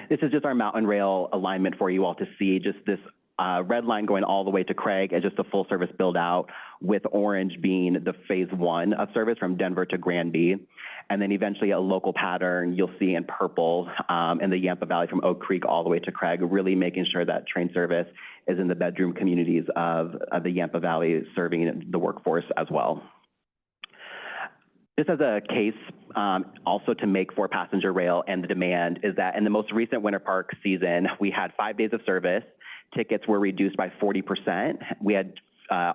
This is just our Mountain Rail alignment for you all to see, just this red line going all the way to Craig as just a full service build out, with orange being the phase 1 of service from Denver to Granby. And then eventually a local pattern you'll see in purple in the Yampa Valley from Oak Creek all the way to Craig, really making sure that train service is in the bedroom communities of the Yampa Valley, serving the workforce as well. Just as a case also to make for passenger rail and the demand is that in the most recent Winter Park season, we had 5 days of service. Tickets were reduced by 40%. We had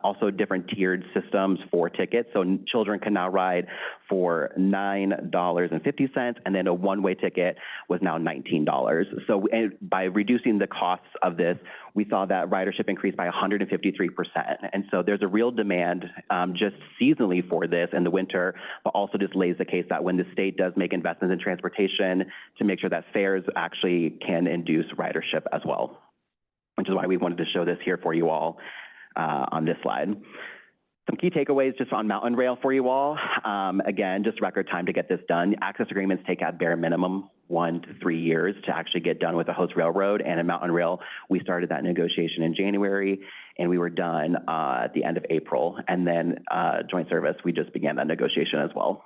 also different tiered systems for tickets. So children can now ride for $9.50, and then a one-way ticket was now $19. So by reducing the costs of this, we saw that ridership increased by 153%. And so there's a real demand just seasonally for this in the winter, but also just lays the case that when the state does make investments in transportation to make sure that fares actually can induce ridership as well, which is why we wanted to show this here for you all on this slide. Some key takeaways just on Mountain Rail for you all. Again, just record time to get this done. Access agreements take at bare minimum 1 to 3 years to actually get done with the host railroad. And in Mountain Rail, we started that negotiation in January, and we were done at the end of April. And then joint service, we just began that negotiation as well.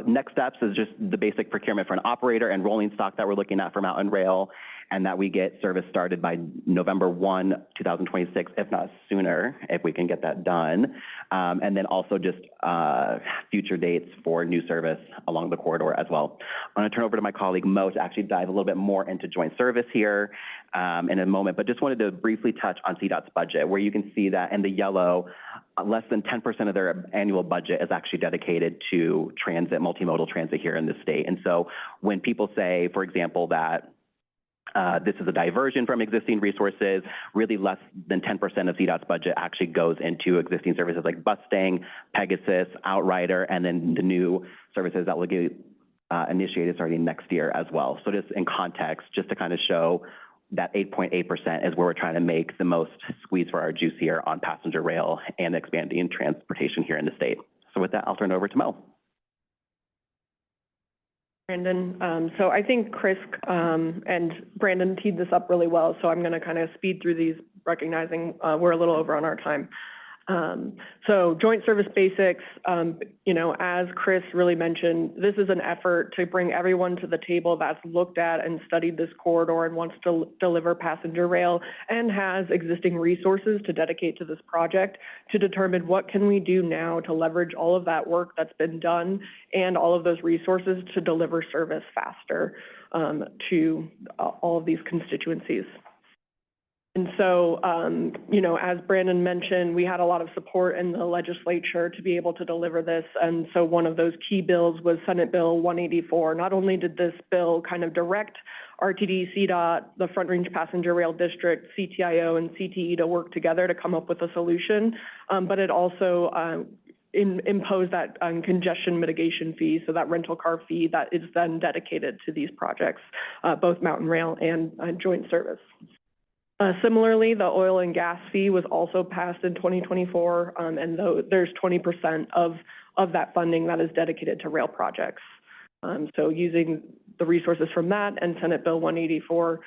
Next steps is just the basic procurement for an operator and rolling stock that we're looking at for Mountain Rail, and that we get service started by November 1, 2026, if not sooner, if we can get that done. And then also just future dates for new service along the corridor as well. I'm going to turn over to my colleague Mo to actually dive a little bit more into joint service here in a moment, but just wanted to briefly touch on CDOT's budget, where you can see that in the yellow, less than 10% of their annual budget is actually dedicated to transit, multimodal transit here in the state. And so when people say, for example, that this is a diversion from existing resources, really less than 10% of CDOT's budget actually goes into existing services like Bustang, Pegasus, Outrider, and then the new services that will get initiated starting next year as well. So just in context, just to kind of show that 8.8% is where we're trying to make the most squeeze for our juice here on passenger rail and expanding transportation here in the state. So with that, I'll turn it over to Mo. Brandon, so I think Chris and Brandon teed this up really well, so I'm going to kind of speed through these, recognizing we're a little over on our time. So joint service basics, you know, as Chris really mentioned, this is an effort to bring everyone to the table that's looked at and studied this corridor and wants to deliver passenger rail and has existing resources to dedicate to this project to determine what can we do now to leverage all of that work that's been done and all of those resources to deliver service faster to all of these constituencies. And so, you know, as Brandon mentioned, we had a lot of support in the legislature to be able to deliver this. And so one of those key bills was Senate Bill 184. Not only did this bill kind of direct RTD, CDOT, the Front Range Passenger Rail District, CTIO, and CTE to work together to come up with a solution, but it also impose that congestion mitigation fee, so that rental car fee that is then dedicated to these projects, both Mountain Rail and joint service. Similarly, the oil and gas fee was also passed in 2024, and there's 20% of that funding that is dedicated to rail projects. So using the resources from that and Senate Bill 184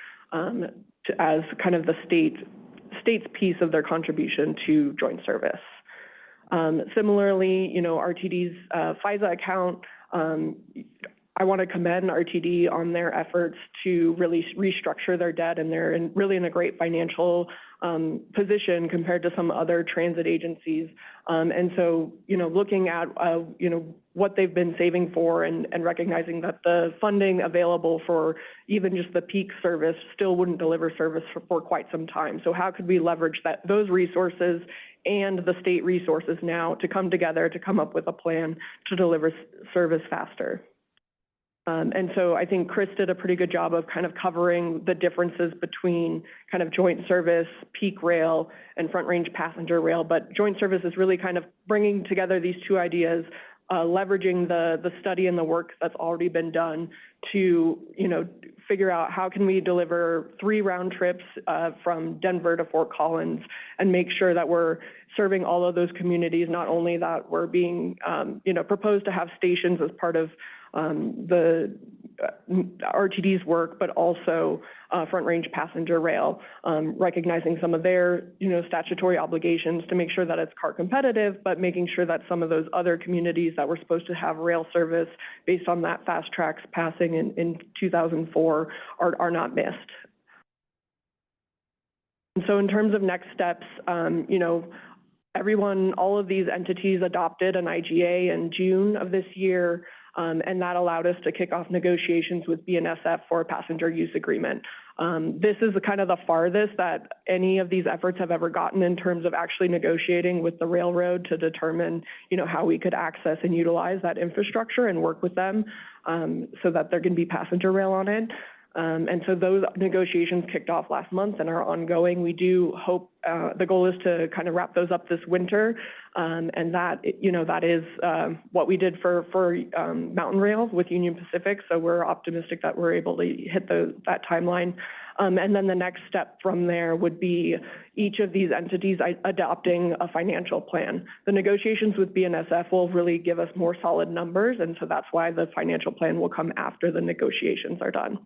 as kind of the state's piece of their contribution to joint service. Similarly, RTD's FISA account, I want to commend RTD on their efforts to really restructure their debt, and they're really in a great financial position compared to some other transit agencies. And so, looking at, what they've been saving for and recognizing that the funding available for even just the peak service still wouldn't deliver service for quite some time. So how could we leverage those resources and the state resources now to come together to come up with a plan to deliver service faster? And so I think Chris did a pretty good job of kind of covering the differences between kind of joint service, peak rail, and front range passenger rail. But joint service is really kind of bringing together these two ideas, leveraging the study and the work that's already been done to, figure out how can we deliver 3 round trips from Denver to Fort Collins and make sure that we're serving all of those communities, not only that we're being, proposed to have stations as part of the RTD's work, but also front range passenger rail, recognizing some of their, statutory obligations to make sure that it's car competitive, but making sure that some of those other communities that were supposed to have rail service based on that fast tracks passing in 2004 are not missed. And so in terms of next steps, all of these entities adopted an IGA in June of this year. And that allowed us to kick off negotiations with BNSF for a passenger use agreement. This is kind of the farthest that any of these efforts have ever gotten in terms of actually negotiating with the railroad to determine, how we could access and utilize that infrastructure and work with them so that there can be passenger rail on it. And so those negotiations kicked off last month and are ongoing. We do hope, the goal is to kind of wrap those up this winter. And that, that is what we did for Mountain Rail with Union Pacific. So we're optimistic that we're able to hit that timeline. And then the next step from there would be each of these entities adopting a financial plan. The negotiations with BNSF will really give us more solid numbers, and so that's why the financial plan will come after the negotiations are done.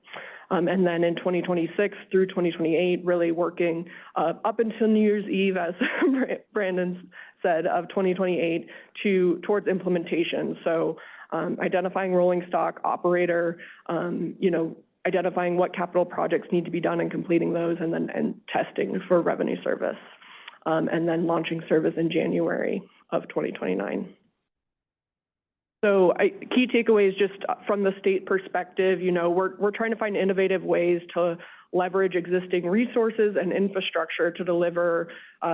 And then in 2026 through 2028, really working up until New Year's Eve, as Brandon said, of 2028 towards implementation. So identifying rolling stock, operator, identifying what capital projects need to be done and completing those, and testing for revenue service, and then launching service in January of 2029. So key takeaways just from the state perspective, we're trying to find innovative ways to leverage existing resources and infrastructure to deliver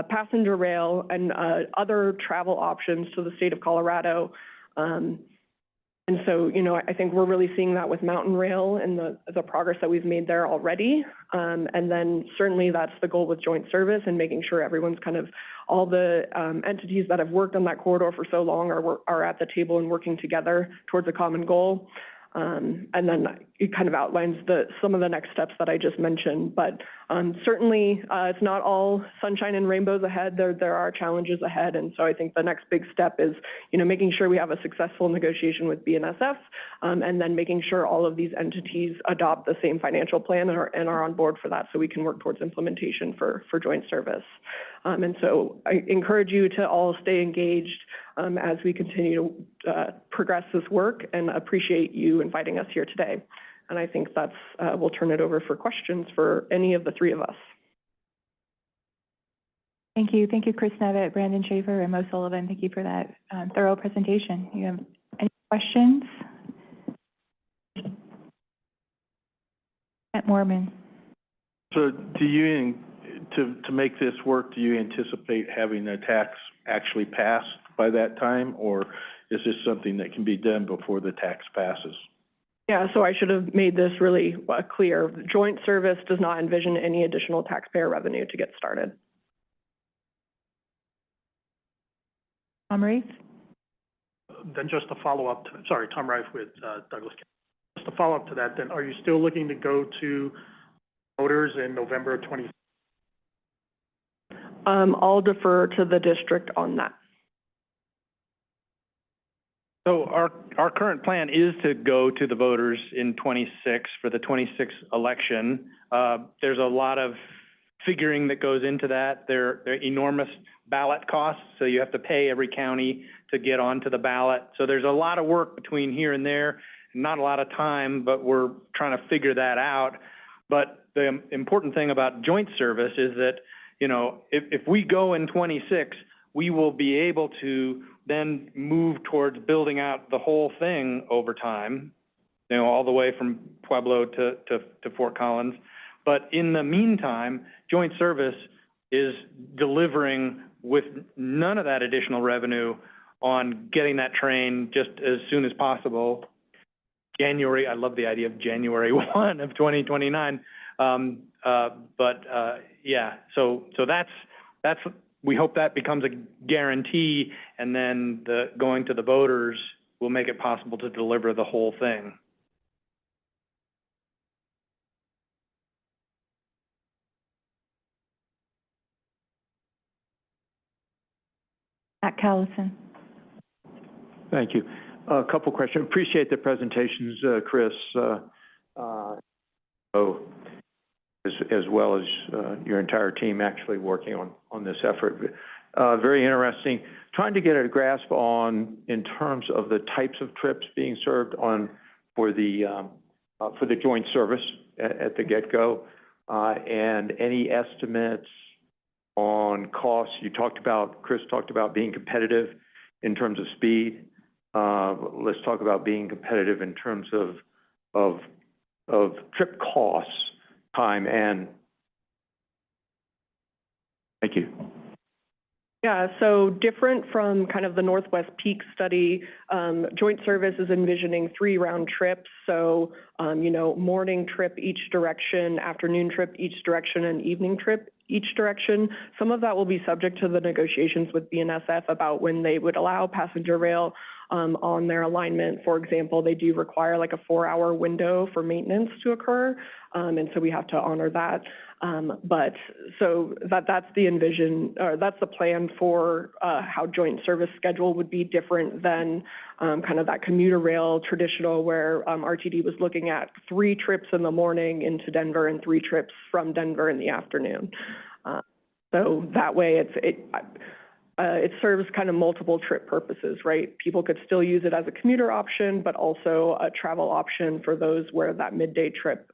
passenger rail and other travel options to the state of Colorado. And so, I think we're really seeing that with Mountain Rail and the progress that we've made there already. And then certainly that's the goal with joint service and making sure everyone's all the entities that have worked on that corridor for so long are at the table and working together towards a common goal. And then it kind of outlines some of the next steps that I just mentioned. But certainly it's not all sunshine and rainbows ahead. There are challenges ahead. And so I think the next big step is, making sure we have a successful negotiation with BNSF, and then making sure all of these entities adopt the same financial plan and are on board for that so we can work towards implementation for joint service. And so I encourage you to all stay engaged as we continue to progress this work, and appreciate you inviting us here today. And I think we'll turn it over for questions for any of the three of us. Thank you. Thank you, Chris Nevitt, Brandon Schaefer, and Mo Sullivan. Thank you for that thorough presentation. You have any questions? Matt Mormon. So to make this work, do you anticipate having the tax actually passed by that time, or is this something that can be done before the tax passes? Yeah, so I should have made this really clear. Joint service does not envision any additional taxpayer revenue to get started. Tom Reese? then just to follow up, sorry, Tom Reif with, Douglas County. Just to follow up to that, then, are you still looking to go to voters in November of 20? I'll defer to the district on that. So our current plan is to go to the voters in '26 for the '26 election. There's a lot of figuring that goes into that. There are enormous ballot costs, so you have to pay every county to get onto the ballot. So there's a lot of work between here and there, not a lot of time, but we're trying to figure that out. But the important thing about joint service is that, you know, if we go in '26, we will be able to then move towards building out the whole thing over time, you know, all the way from Pueblo to Fort Collins. But in the meantime, joint service is delivering with none of that additional revenue on getting that train just as soon as possible. January, I love the idea of January 1 of 2029. Yeah, so that's, we hope that becomes a guarantee, and then going to the voters will make it possible to deliver the whole thing. Matt Callison. Thank you. A couple questions. Appreciate the presentations, Chris, as well as your entire team actually working on this effort. Very interesting. Trying to get a grasp on, in terms of the types of trips being served on for the joint service at the get-go, and any estimates on costs. Chris talked about being competitive in terms of speed. Let's talk about being competitive in terms of trip costs, time, and thank you. Yeah, so different from kind of the Northwest Peak study, joint service is envisioning 3 round trips. So, you know, morning trip each direction, afternoon trip each direction, and evening trip each direction. Some of that will be subject to the negotiations with BNSF about when they would allow passenger rail on their alignment. For example, they do require like a 4-hour window for maintenance to occur, and so we have to honor that. But so that's the plan for how joint service schedule would be different than kind of that commuter rail traditional, where RTD was looking at 3 trips in the morning into Denver and 3 trips from Denver in the afternoon. So that way it serves kind of multiple trip purposes, right? People could still use it as a commuter option, but also a travel option for those where that midday trip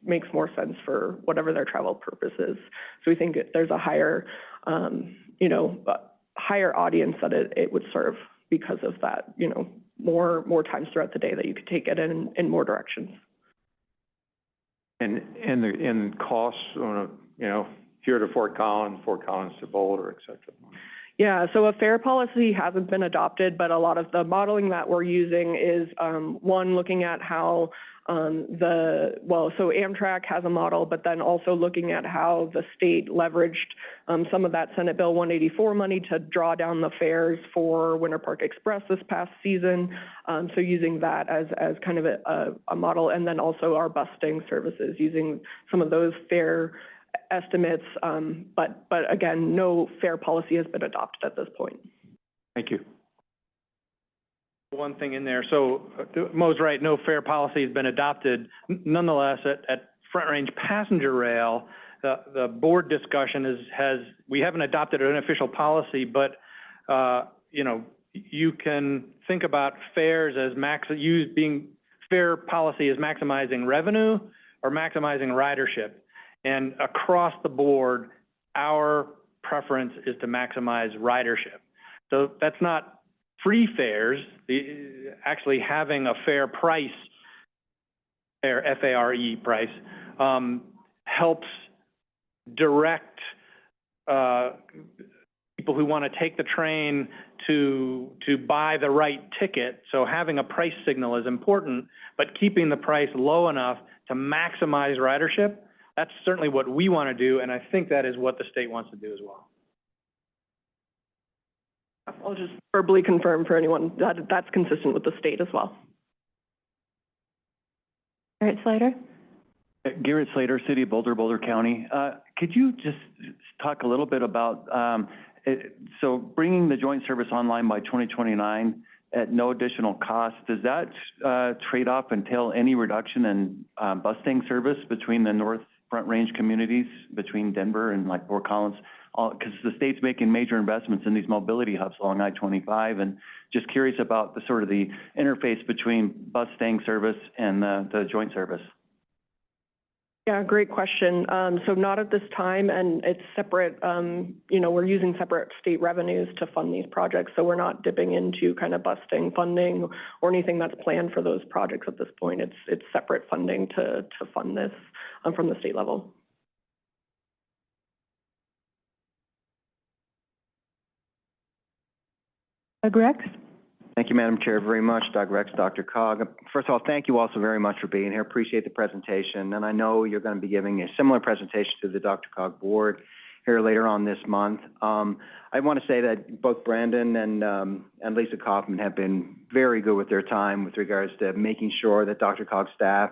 makes more sense for whatever their travel purpose is. So we think there's a higher, higher audience that it would serve because of that, you know, more times throughout the day that you could take it in more directions. And costs on here to Fort Collins to Boulder, et cetera. Yeah, so a fare policy hasn't been adopted, but a lot of the modeling that we're using is, one, looking at how so Amtrak has a model, but then also looking at how the state leveraged some of that Senate Bill 184 money to draw down the fares for Winter Park Express this past season. So using that as kind of a model, and then also our busing services, using some of those fare estimates, but again, no fare policy has been adopted at this point. Thank you. One thing in there, so Mo's right, no fare policy has been adopted. Nonetheless, at Front Range Passenger Rail, the board discussion we haven't adopted an official policy, but you can think about fares as fare policy as maximizing revenue or maximizing ridership. And across the board, our preference is to maximize ridership. So that's not free fares. Actually having a fair price, F-A-R-E price, helps direct people who want to take the train to buy the right ticket. So having a price signal is important, but keeping the price low enough to maximize ridership, that's certainly what we want to do, and I think that is what the state wants to do as well. I'll just verbally confirm for anyone that that's consistent with the state as well. Garrett Slater? Garrett Slater, City of Boulder, Boulder County. Could you just talk a little bit about, so bringing the joint service online by 2029 at no additional cost, does that trade-off entail any reduction in busing service between the North Front Range communities, between Denver and like Fort Collins? Because the state's making major investments in these mobility hubs along I-25, and just curious about the sort of the interface between bus staying service and the joint service. Yeah, great question. So not at this time, and it's separate, you know, we're using separate state revenues to fund these projects, so we're not dipping into kind of busing funding or anything that's planned for those projects at this point. It's separate funding to fund this from the state level. Doug Rex? Thank you, Madam Chair, very much. Doug Rex, DRCOG. First of all, thank you also very much for being here. Appreciate the presentation. And I know you're going to be giving a similar presentation to the DRCOG board here later on this month. I want to say that both Brandon and Lisa Kaufman have been very good with their time with regards to making sure that DRCOG staff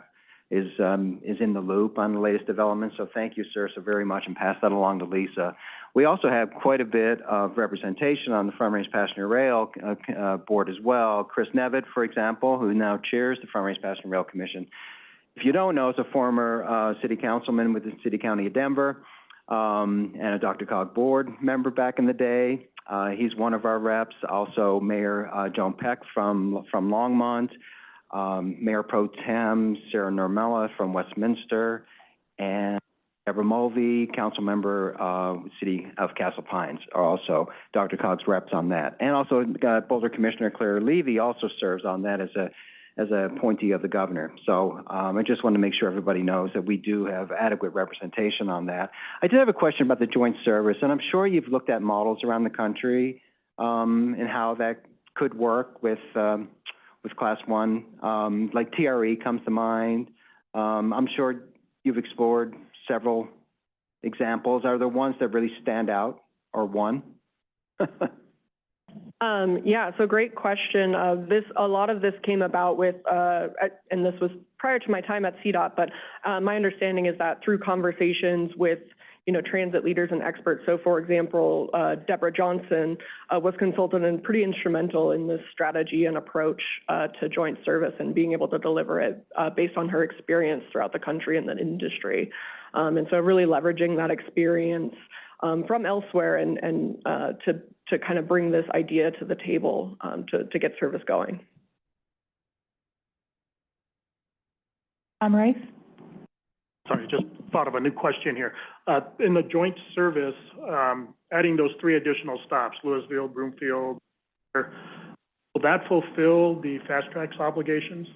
is in the loop on the latest developments. So thank you, sir, so very much, and pass that along to Lisa. We also have quite a bit of representation on the Front Range Passenger Rail board as well. Chris Nevitt, for example, who now chairs the Front Range Passenger Rail Commission. If you don't know, is a former city councilman with the City County of Denver and a DRCOG board member back in the day. He's one of our reps. Also, Mayor Joan Peck from Longmont, Mayor Pro Tem Sarah Normella from Westminster, and Deborah Mulvey, council member, City of Castle Pines, are also DRCOG's reps on that. And also Boulder Commissioner Claire Levy also serves on that as a appointee of the governor. So I just want to make sure everybody knows that we do have adequate representation on that. I did have a question about the joint service, and I'm sure you've looked at models around the country and how that could work with Class 1. Like TRE comes to mind. I'm sure you've explored several examples. Are there ones that really stand out, or one? Yeah, so great question. A lot of this came about with, and this was prior to my time at CDOT, but my understanding is that through conversations with, you know, transit leaders and experts. So for example, Deborah Johnson was consulted and pretty instrumental in this strategy and approach to joint service and being able to deliver it based on her experience throughout the country and the industry. And so really leveraging that experience from elsewhere and to kind of bring this idea to the table to get service going. Rice? Sorry, just thought of a new question here. In the joint service, adding those 3 additional stops, Louisville, Broomfield, will that fulfill the fast tracks obligations?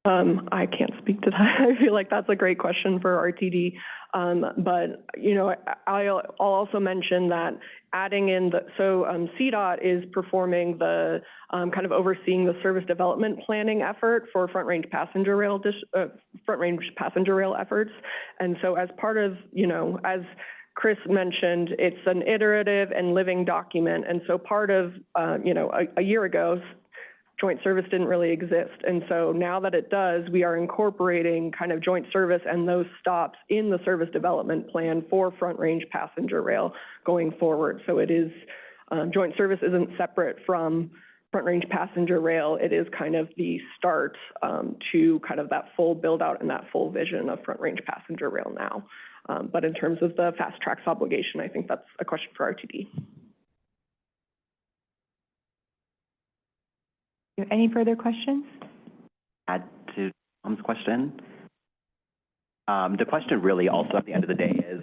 I can't speak to that. I feel like that's a great question for RTD. But, you know, I'll also mention that adding in CDOT is performing the, kind of overseeing the service development planning effort for Front Range Passenger Rail efforts. And so as part of, you know, as Chris mentioned, it's an iterative and living document. And so part of, you know, a year ago, joint service didn't really exist. And so now that it does, we are incorporating kind of joint service and those stops in the service development plan for Front Range Passenger Rail going forward. So it is, joint service isn't separate from Front Range Passenger Rail. It is kind of the start to kind of that full build out and that full vision of Front Range Passenger Rail now. But in terms of the fast tracks obligation, I think that's a question for RTD. Any further questions? Add to Tom's question. The question really also at the end of the day is,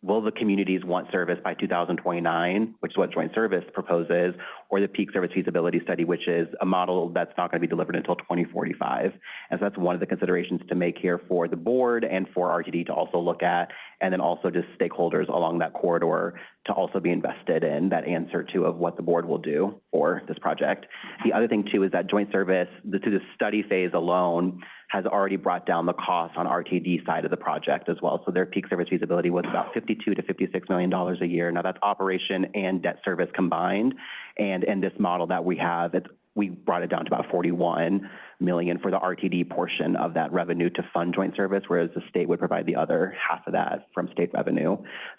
will the communities want service by 2029, which is what joint service proposes, or the peak service feasibility study, which is a model that's not going to be delivered until 2045. And so that's one of the considerations to make here for the board and for RTD to also look at, and then also just stakeholders along that corridor to also be invested in that answer to of what the board will do for this project. The other thing too is that joint service, to the study phase alone, has already brought down the cost on RTD side of the project as well. So their peak service feasibility was about $52 to $56 million a year. Now that's operation and debt service combined. And in this model that we have, we brought it down to about $41 million for the RTD portion of that revenue to fund joint service, whereas the state would provide the other half of that from state revenue.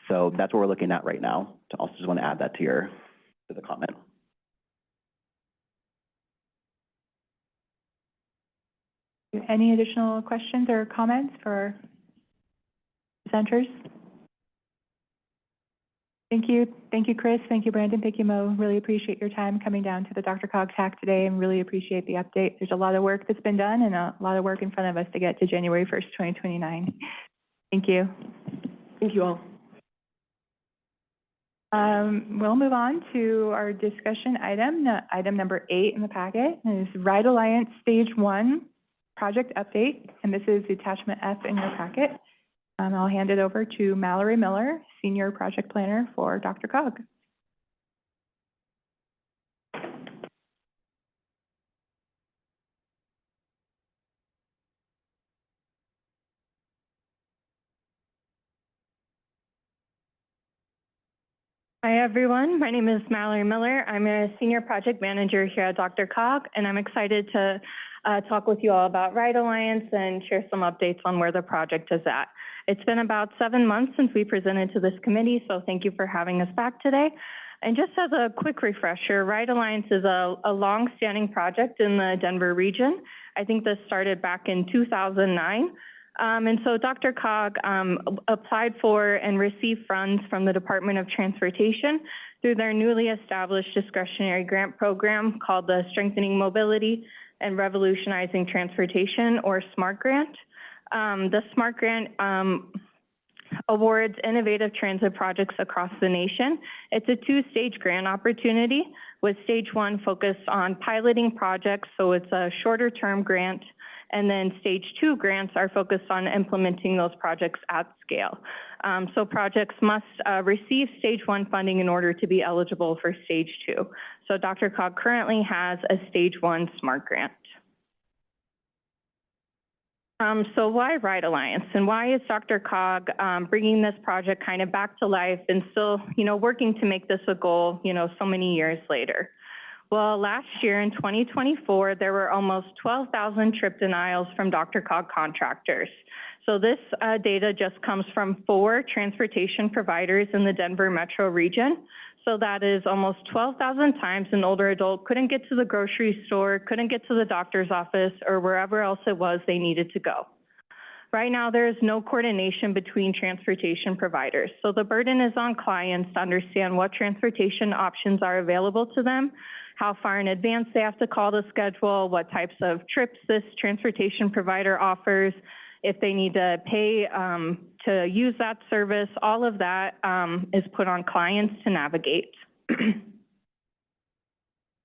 So that's what we're looking at right now. So also just want to add that to the comment. Any additional questions or comments for presenters? Thank you, Chris. Thank you, Brandon. Thank you, Mo. Really appreciate your time coming down to the DRCOG TAC today, and really appreciate the update. There's a lot of work that's been done and a lot of work in front of us to get to January 1st, 2029. Thank you. Thank you all. We'll move on to our discussion item, item number 8 in the packet. It is Ride Alliance Stage 1 project update, and this is attachment F in your packet. I'll hand it over to Mallory Miller, Senior Project Planner for DRCOG. Hi, everyone. My name is Mallory Miller. I'm a Senior Project Manager here at DRCOG, and I'm excited to talk with you all about Ride Alliance and share some updates on where the project is at. It's been about 7 months since we presented to this committee, so thank you for having us back today. And just as a quick refresher, Ride Alliance is a long-standing project in the Denver region. I think this started back in 2009. And so DRCOG applied for and received funds from the Department of Transportation through their newly established discretionary grant program called the Strengthening Mobility and Revolutionizing Transportation, or SMART grant. The SMART grant awards innovative transit projects across the nation. It's a 2-stage grant opportunity, with stage 1 focused on piloting projects, so it's a shorter term grant, and then stage 2 grants are focused on implementing those projects at scale. So projects must receive stage 1 funding in order to be eligible for stage 2. So DRCOG currently has a stage 1 SMART grant. So why Ride Alliance, and why is DRCOG bringing this project kind of back to life and still, working to make this a goal, so many years later? Well, last year in 2024, there were almost 12,000 trip denials from DRCOG contractors. So this data just comes from 4 transportation providers in the Denver metro region. So that is almost 12,000 times an older adult couldn't get to the grocery store, couldn't get to the doctor's office, or wherever else it was they needed to go. Right now, there is no coordination between transportation providers. So the burden is on clients to understand what transportation options are available to them, how far in advance they have to call the schedule, what types of trips this transportation provider offers, if they need to pay to use that service. All of that is put on clients to navigate.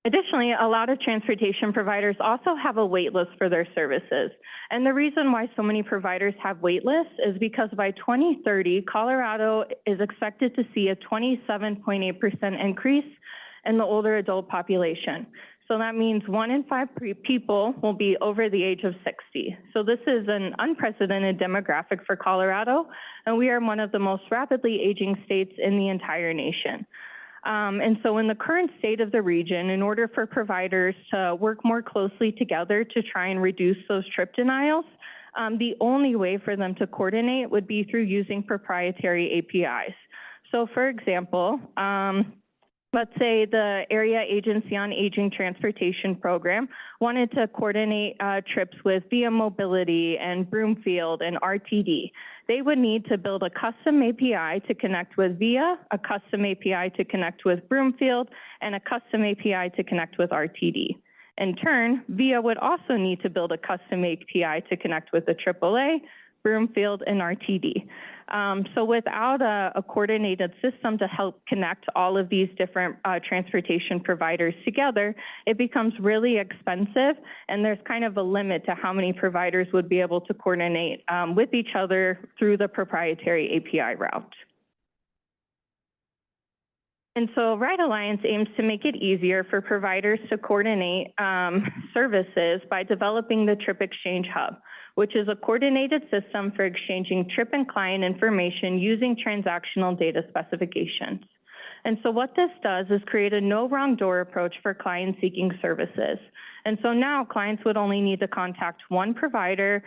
Additionally, a lot of transportation providers also have a wait list for their services. And the reason why so many providers have wait lists is because by 2030, Colorado is expected to see a 27.8% increase in the older adult population. So that means 1 in 5 people will be over the age of 60. So this is an unprecedented demographic for Colorado, and we are one of the most rapidly aging states in the entire nation. And so in the current state of the region, in order for providers to work more closely together to try and reduce those trip denials, the only way for them to coordinate would be through using proprietary APIs. So for example, let's say the Area Agency on Aging Transportation Program wanted to coordinate trips with Via Mobility and Broomfield and RTD. They would need to build a custom API to connect with Via, a custom API to connect with Broomfield, and a custom API to connect with RTD. In turn, Via would also need to build a custom API to connect with the AAA, Broomfield, and RTD. So without a coordinated system to help connect all of these different transportation providers together, it becomes really expensive, and there's kind of a limit to how many providers would be able to coordinate with each other through the proprietary API route. And so Ride Alliance aims to make it easier for providers to coordinate services by developing the Trip Exchange Hub. which is a coordinated system for exchanging trip and client information using transactional data specifications. And so what this does is create a no wrong door approach for clients seeking services. And so now clients would only need to contact one provider,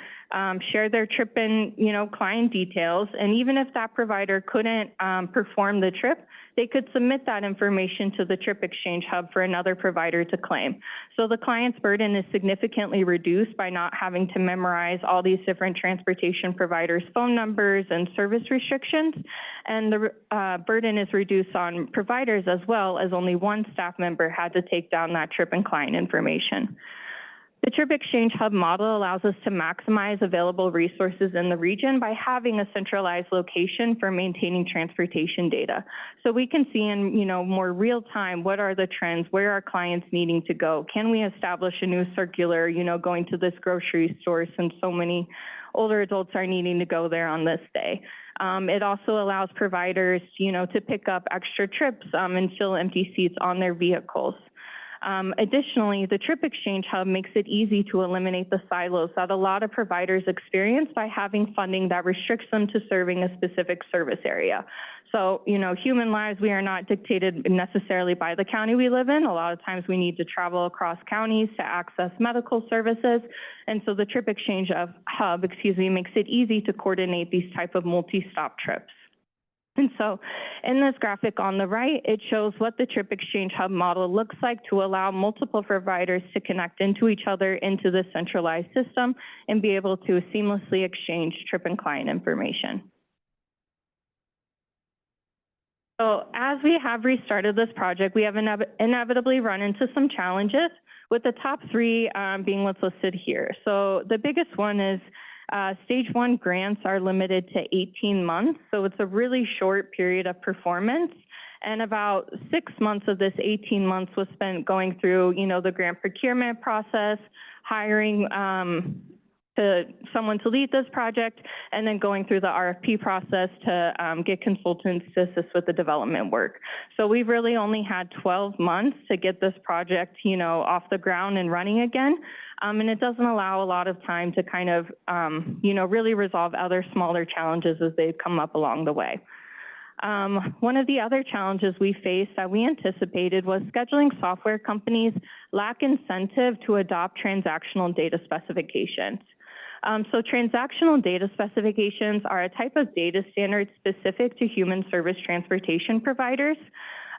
share their trip and, client details, and even if that provider couldn't perform the trip, they could submit that information to the Trip Exchange Hub for another provider to claim. So the client's burden is significantly reduced by not having to memorize all these different transportation providers' phone numbers and service restrictions, and the burden is reduced on providers as well, as only one staff member had to take down that trip and client information. The Trip Exchange Hub model allows us to maximize available resources in the region by having a centralized location for maintaining transportation data. So we can see in, more real time, what are the trends, where are clients needing to go? Can we establish a new circular, going to this grocery store since so many older adults are needing to go there on this day? It also allows providers, to pick up extra trips and fill empty seats on their vehicles. Additionally, the Trip Exchange Hub makes it easy to eliminate the silos that a lot of providers experience by having funding that restricts them to serving a specific service area. So, human lives, we are not dictated necessarily by the county we live in. A lot of times we need to travel across counties to access medical services. And so the Trip Exchange Hub, makes it easy to coordinate these type of multi-stop trips. And so in this graphic on the right, it shows what the Trip Exchange Hub model looks like to allow multiple providers to connect into each other into the centralized system and be able to seamlessly exchange trip and client information. So as we have restarted this project, we have inevitably run into some challenges, with the top three being what's listed here. So the biggest one is stage 1 grants are limited to 18 months, so it's a really short period of performance. And about 6 months of this 18 months was spent going through, the grant procurement process, hiring someone to lead this project, and then going through the RFP process to get consultants to assist with the development work. So we've really only had 12 months to get this project, off the ground and running again. And it doesn't allow a lot of time to kind of, really resolve other smaller challenges as they come up along the way. One of the other challenges we faced that we anticipated was scheduling software companies lack incentive to adopt transactional data specifications. So transactional data specifications are a type of data standard specific to human service transportation providers.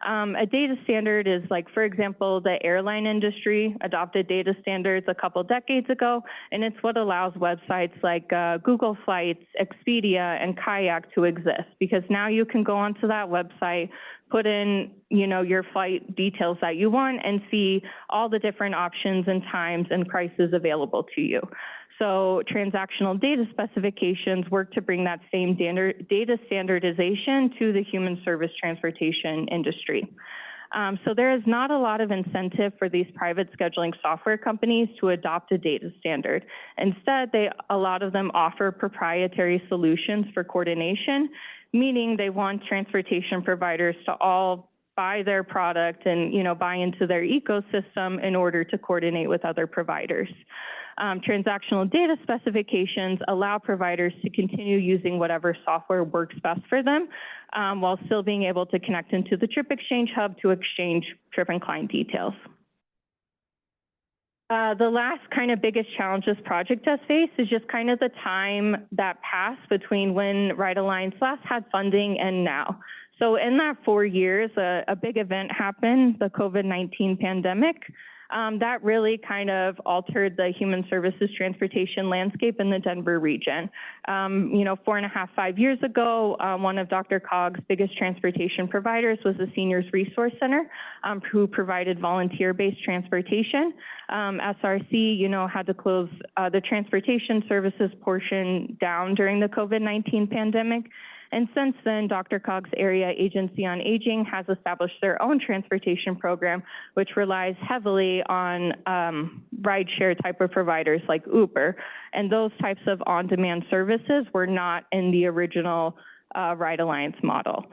A data standard is like, for example, the airline industry adopted data standards a couple decades ago, and it's what allows websites like Google Flights, Expedia, and Kayak to exist, because now you can go onto that website, put in, your flight details that you want, and see all the different options and times and prices available to you. So transactional data specifications work to bring that same data standardization to the human service transportation industry. So there is not a lot of incentive for these private scheduling software companies to adopt a data standard. Instead, a lot of them offer proprietary solutions for coordination, meaning they want transportation providers to all buy their product and, buy into their ecosystem in order to coordinate with other providers. Transactional data specifications allow providers to continue using whatever software works best for them, while still being able to connect into the Trip Exchange Hub to exchange trip and client details. The last kind of biggest challenge this project has faced is just kind of the time that passed between when Ride Alliance last had funding and now. So in that 4 years, a big event happened, the COVID-19 pandemic. That really kind of altered the human services transportation landscape in the Denver region. 4.5, 5 years ago, one of DRCOG's biggest transportation providers was the Seniors Resource Center, who provided volunteer-based transportation. SRC, had to close the transportation services portion down during the COVID-19 pandemic. And since then, DRCOG's Area Agency on Aging has established their own transportation program, which relies heavily on rideshare type of providers like Uber. And those types of on-demand services were not in the original Ride Alliance model.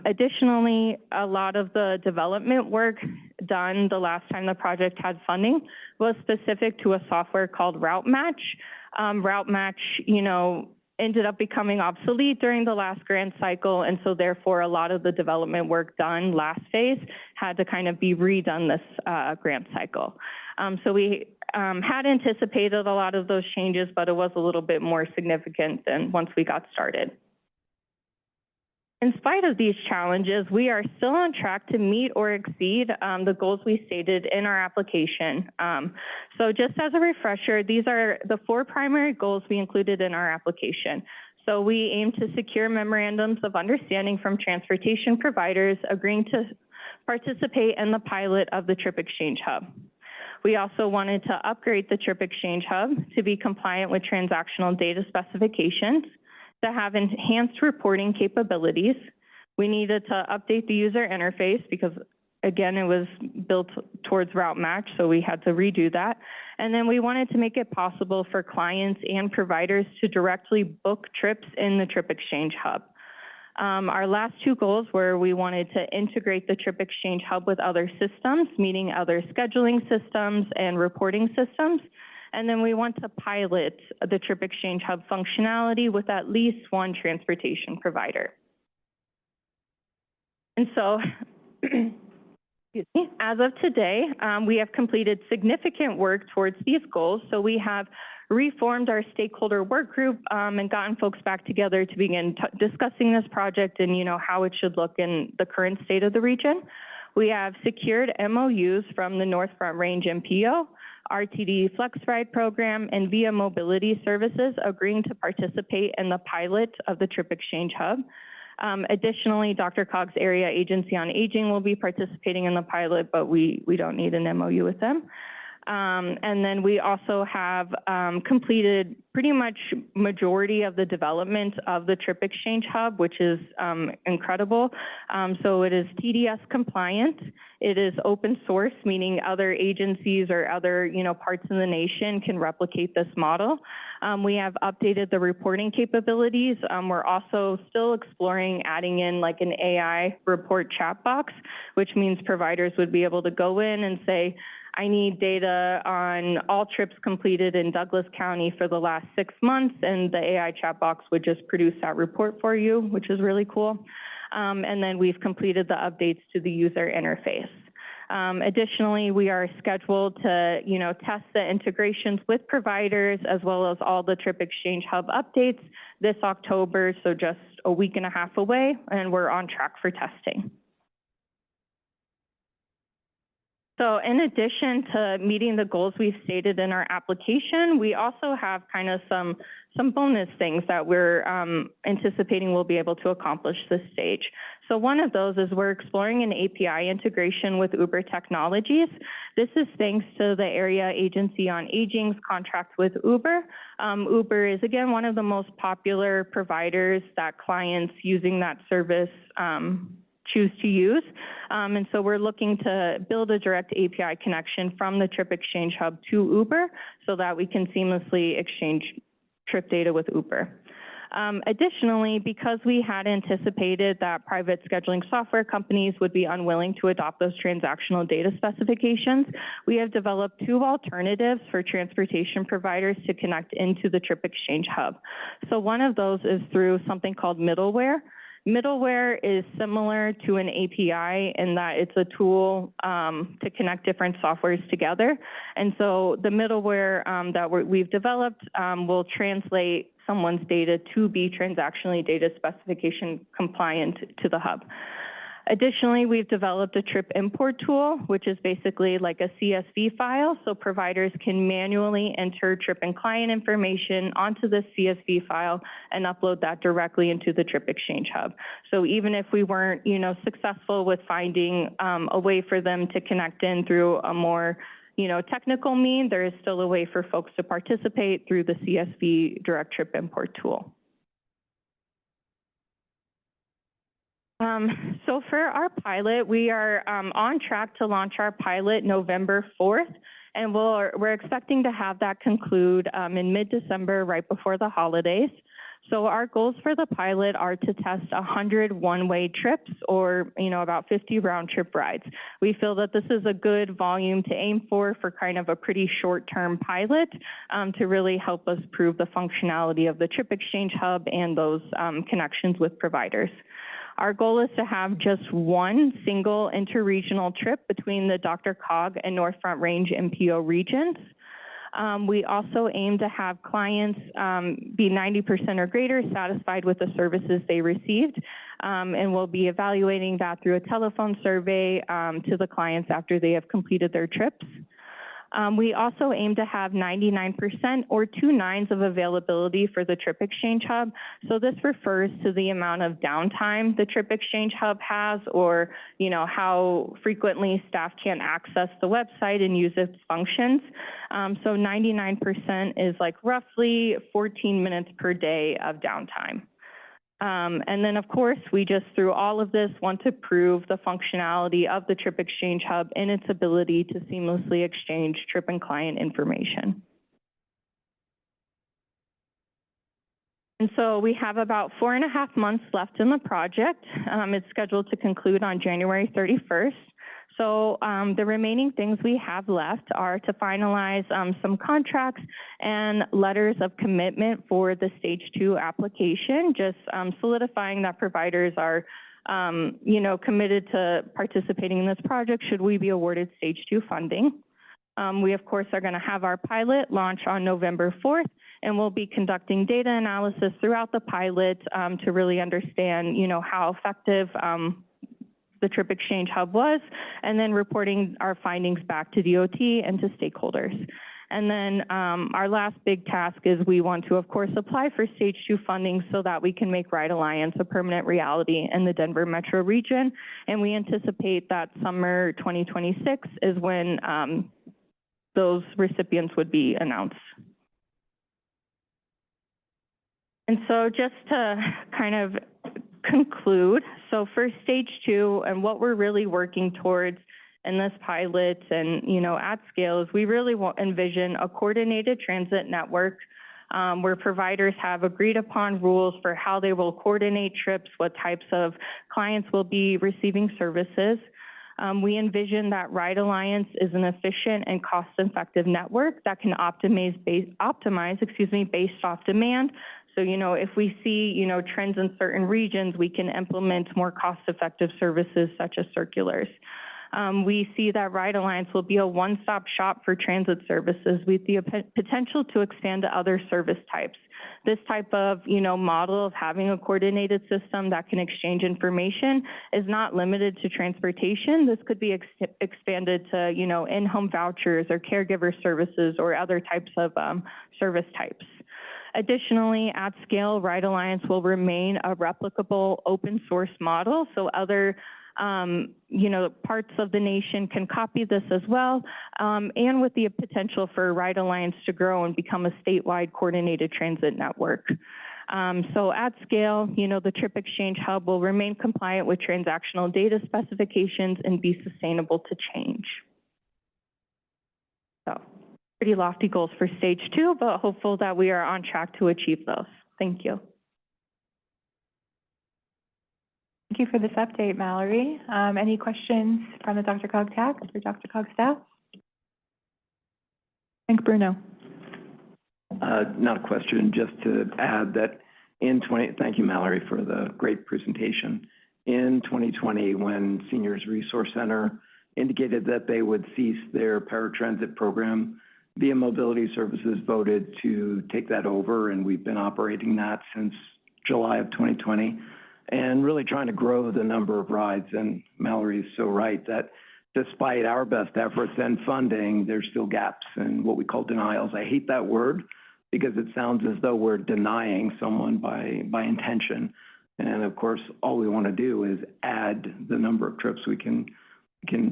Additionally, a lot of the development work done the last time the project had funding was specific to a software called Route Match. Route Match, ended up becoming obsolete during the last grant cycle, and so therefore a lot of the development work done last phase had to kind of be redone this grant cycle. So we had anticipated a lot of those changes, but it was a little bit more significant than once we got started. In spite of these challenges, we are still on track to meet or exceed the goals we stated in our application. So just as a refresher, these are the 4 primary goals we included in our application. So we aim to secure memorandums of understanding from transportation providers agreeing to participate in the pilot of the Trip Exchange Hub. We also wanted to upgrade the Trip Exchange Hub to be compliant with transactional data specifications, to have enhanced reporting capabilities. We needed to update the user interface because, again, it was built towards Route Match, so we had to redo that. And then we wanted to make it possible for clients and providers to directly book trips in the Trip Exchange Hub. Our last 2 goals were we wanted to integrate the Trip Exchange Hub with other systems, meaning other scheduling systems and reporting systems. And then we want to pilot the Trip Exchange Hub functionality with at least 1 transportation provider. And so, excuse me, as of today, we have completed significant work towards these goals. So we have reformed our stakeholder work group and gotten folks back together to begin discussing this project and how it should look in the current state of the region. We have secured MOUs from the North Front Range MPO, RTD Flex Ride Program, and Via Mobility Services agreeing to participate in the pilot of the Trip Exchange Hub. Additionally, DRCOG's Area Agency on Aging will be participating in the pilot, but we don't need an MOU with them. And then we also have completed pretty much majority of the development of the Trip Exchange Hub, which is incredible. So it is TDS compliant. It is open source, meaning other agencies or other parts of the nation can replicate this model. We have updated the reporting capabilities. We're also still exploring adding in like an AI report chat box, which means providers would be able to go in and say, I need data on all trips completed in Douglas County for the last 6 months, and the AI chat box would just produce that report for you, which is really cool. And then we've completed the updates to the user interface. Additionally, we are scheduled to, test the integrations with providers as well as all the Trip Exchange Hub updates this October, so just a week and a half away, and we're on track for testing. So in addition to meeting the goals we've stated in our application, we also have kind of some bonus things that we're anticipating we'll be able to accomplish this stage. So one of those is we're exploring an API integration with Uber Technologies. This is thanks to the Area Agency on Aging's contract with Uber. Uber is, again, one of the most popular providers that clients using that service choose to use. And so we're looking to build a direct API connection from the Trip Exchange Hub to Uber so that we can seamlessly exchange trip data with Uber. Additionally, because we had anticipated that private scheduling software companies would be unwilling to adopt those transactional data specifications, we have developed 2 alternatives for transportation providers to connect into the Trip Exchange Hub. So one of those is through something called middleware. Middleware is similar to an API in that it's a tool to connect different softwares together. And so the middleware that we've developed will translate someone's data to be transactionally data specification compliant to the hub. Additionally, we've developed a trip import tool, which is basically like a CSV file, so providers can manually enter trip and client information onto the CSV file and upload that directly into the Trip Exchange Hub. So even if we weren't, successful with finding a way for them to connect in through a more, technical mean, there is still a way for folks to participate through the CSV direct trip import tool. So for our pilot, we are on track to launch our pilot November 4th. And we're expecting to have that conclude in mid-December, right before the holidays. So our goals for the pilot are to test 100 one-way trips or, about 50 round-trip rides. We feel that this is a good volume to aim for kind of a pretty short-term pilot to really help us prove the functionality of the Trip Exchange Hub and those connections with providers. Our goal is to have just one single interregional trip between the DRCOG and North Front Range MPO regions. We also aim to have clients be 90% or greater satisfied with the services they received, and we'll be evaluating that through a telephone survey to the clients after they have completed their trips. We also aim to have 99% or 2 nines of availability for the Trip Exchange Hub. So this refers to the amount of downtime the Trip Exchange Hub has, or how frequently staff can't access the website and use its functions. So 99% is like roughly 14 minutes per day of downtime. And then, of course, we just, through all of this, want to prove the functionality of the Trip Exchange Hub and its ability to seamlessly exchange trip and client information. And so we have about 4.5 months left in the project. It's scheduled to conclude on January 31st. So the remaining things we have left are to finalize some contracts and letters of commitment for the Stage 2 application, just solidifying that providers are, committed to participating in this project should we be awarded Stage 2 funding. We, of course, are going to have our pilot launch on November 4th, and we'll be conducting data analysis throughout the pilot to really understand, how effective the Trip Exchange Hub was, and then reporting our findings back to DOT and to stakeholders. And then our last big task is we want to, of course, apply for Stage 2 funding so that we can make Ride Alliance a permanent reality in the Denver metro region. And we anticipate that summer 2026 is when those recipients would be announced. And so just to kind of conclude, so for Stage 2 and what we're really working towards in this pilot and, at scale is we really envision a coordinated transit network where providers have agreed upon rules for how they will coordinate trips, what types of clients will be receiving services. We envision that Ride Alliance is an efficient and cost-effective network that can optimize based off demand. So, if we see, trends in certain regions, we can implement more cost-effective services such as circulars. We see that Ride Alliance will be a one-stop shop for transit services with the potential to expand to other service types. This type of, model of having a coordinated system that can exchange information is not limited to transportation. This could be expanded to, in-home vouchers or caregiver services or other types of service types. Additionally, at scale, Ride Alliance will remain a replicable open source model, so other parts of the nation can copy this as well, and with the potential for Ride Alliance to grow and become a statewide coordinated transit network. So at scale, the Trip Exchange Hub will remain compliant with transactional data specifications and be sustainable to change. So pretty lofty goals for Stage 2, but hopeful that we are on track to achieve those. Thank you. Thank you for this update, Mallory. Any questions from the DRCOG TAC or DRCOG staff? Thank Bruno. Not a question, just to add that thank you, Mallory, for the great presentation. In 2020, when Seniors Resource Center indicated that they would cease their paratransit program, VIA Mobility Services voted to take that over, and we've been operating that since July of 2020, and really trying to grow the number of rides. And Mallory is so right that despite our best efforts and funding, there's still gaps in what we call denials. I hate that word because it sounds as though we're denying someone by intention. And of course, all we want to do is add the number of trips we can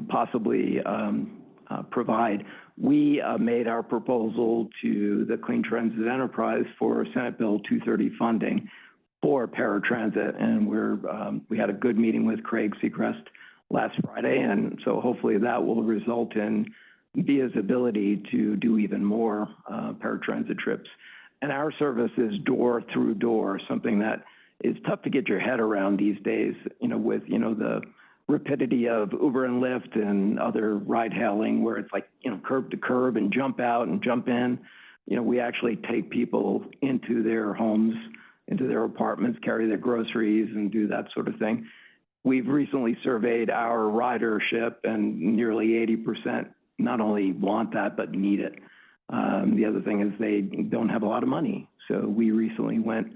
possibly provide. We made our proposal to the Clean Transit Enterprise for Senate Bill 230 funding for paratransit, and we had a good meeting with Craig Seacrest last Friday, and so hopefully that will result in Via's ability to do even more paratransit trips. And our service is door through door, something that is tough to get your head around these days, with, the rapidity of Uber and Lyft and other ride hailing where it's like, curb to curb and jump out and jump in. We actually take people into their homes, into their apartments, carry their groceries and do that sort of thing. We've recently surveyed our ridership and nearly 80% not only want that, but need it. The other thing is they don't have a lot of money. So we recently went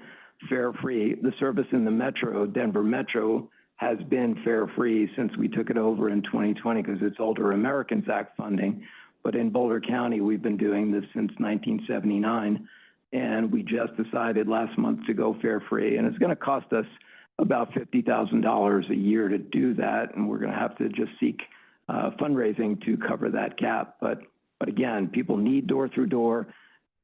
fare free. The service in the metro, Denver Metro, has been fare free since we took it over in 2020 because it's Older Americans Act funding. But in Boulder County, we've been doing this since 1979. And we just decided last month to go fare free. And it's going to cost us about $50,000 a year to do that. And we're going to have to just seek fundraising to cover that gap. But again, people need door through door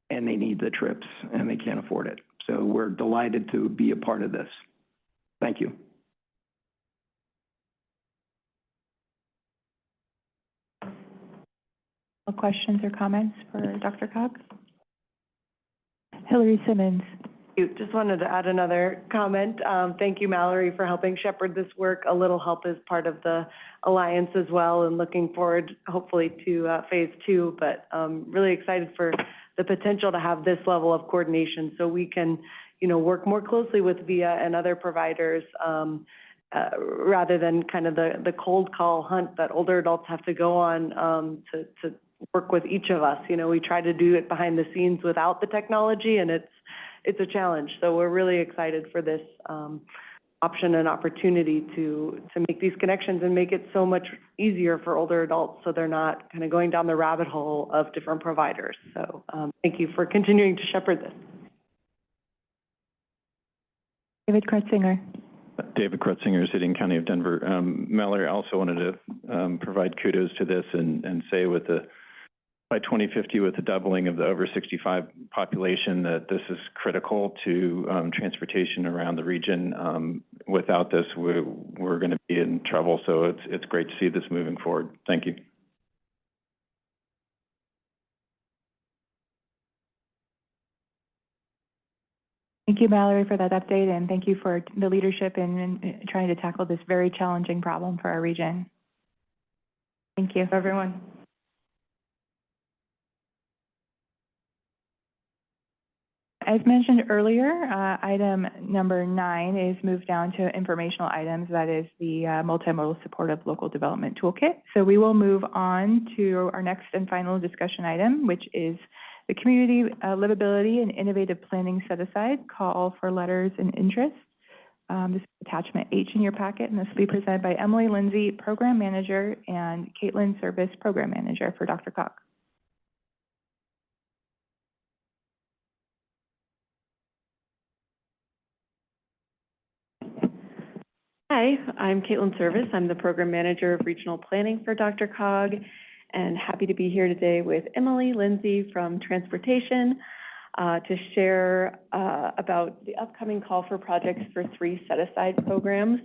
and they need the trips and they can't afford it. So we're delighted to be a part of this. Thank you. Questions or comments for Dr. Cog? Hillary Simmons. Just wanted to add another comment. Thank you, Mallory, for helping shepherd this work. A little help is part of the alliance as well, and looking forward, hopefully, to phase 2. But really excited for the potential to have this level of coordination, so we can, work more closely with VIA and other providers, rather than kind of the cold call hunt that older adults have to go on to work with each of us. We try to do it behind the scenes without the technology, and it's a challenge. So we're really excited for this option and opportunity to make these connections and make it so much easier for older adults so they're not kind of going down the rabbit hole of different providers. So thank you for continuing to shepherd this. David Kretzinger. David Kretzinger, City and County of Denver. Mallory, I also wanted to provide kudos to this and say by 2050, with the doubling of the over 65 population, that this is critical to transportation around the region. Without this, we're going to be in trouble. So it's great to see this moving forward. Thank you. Thank you, Mallory, for that update, and thank you for the leadership in trying to tackle this very challenging problem for our region. Thank you, everyone. As mentioned earlier, item number 9 is moved down to informational items. That is the Multimodal Supportive Local Development Toolkit. So we will move on to our next and final discussion item, which is the Community Livability and Innovative Planning Set-Aside Call for Letters and Interest. This is attachment H in your packet, and this will be presented by Emily Lindsay, Program Manager, and Caitlin Service, Program Manager for Dr. Cog. Hi, I'm Caitlin Service. I'm the Program Manager of Regional Planning for DRCOG, and happy to be here today with Emily Lindsay from Transportation to share about the upcoming call for projects for 3 set-aside programs.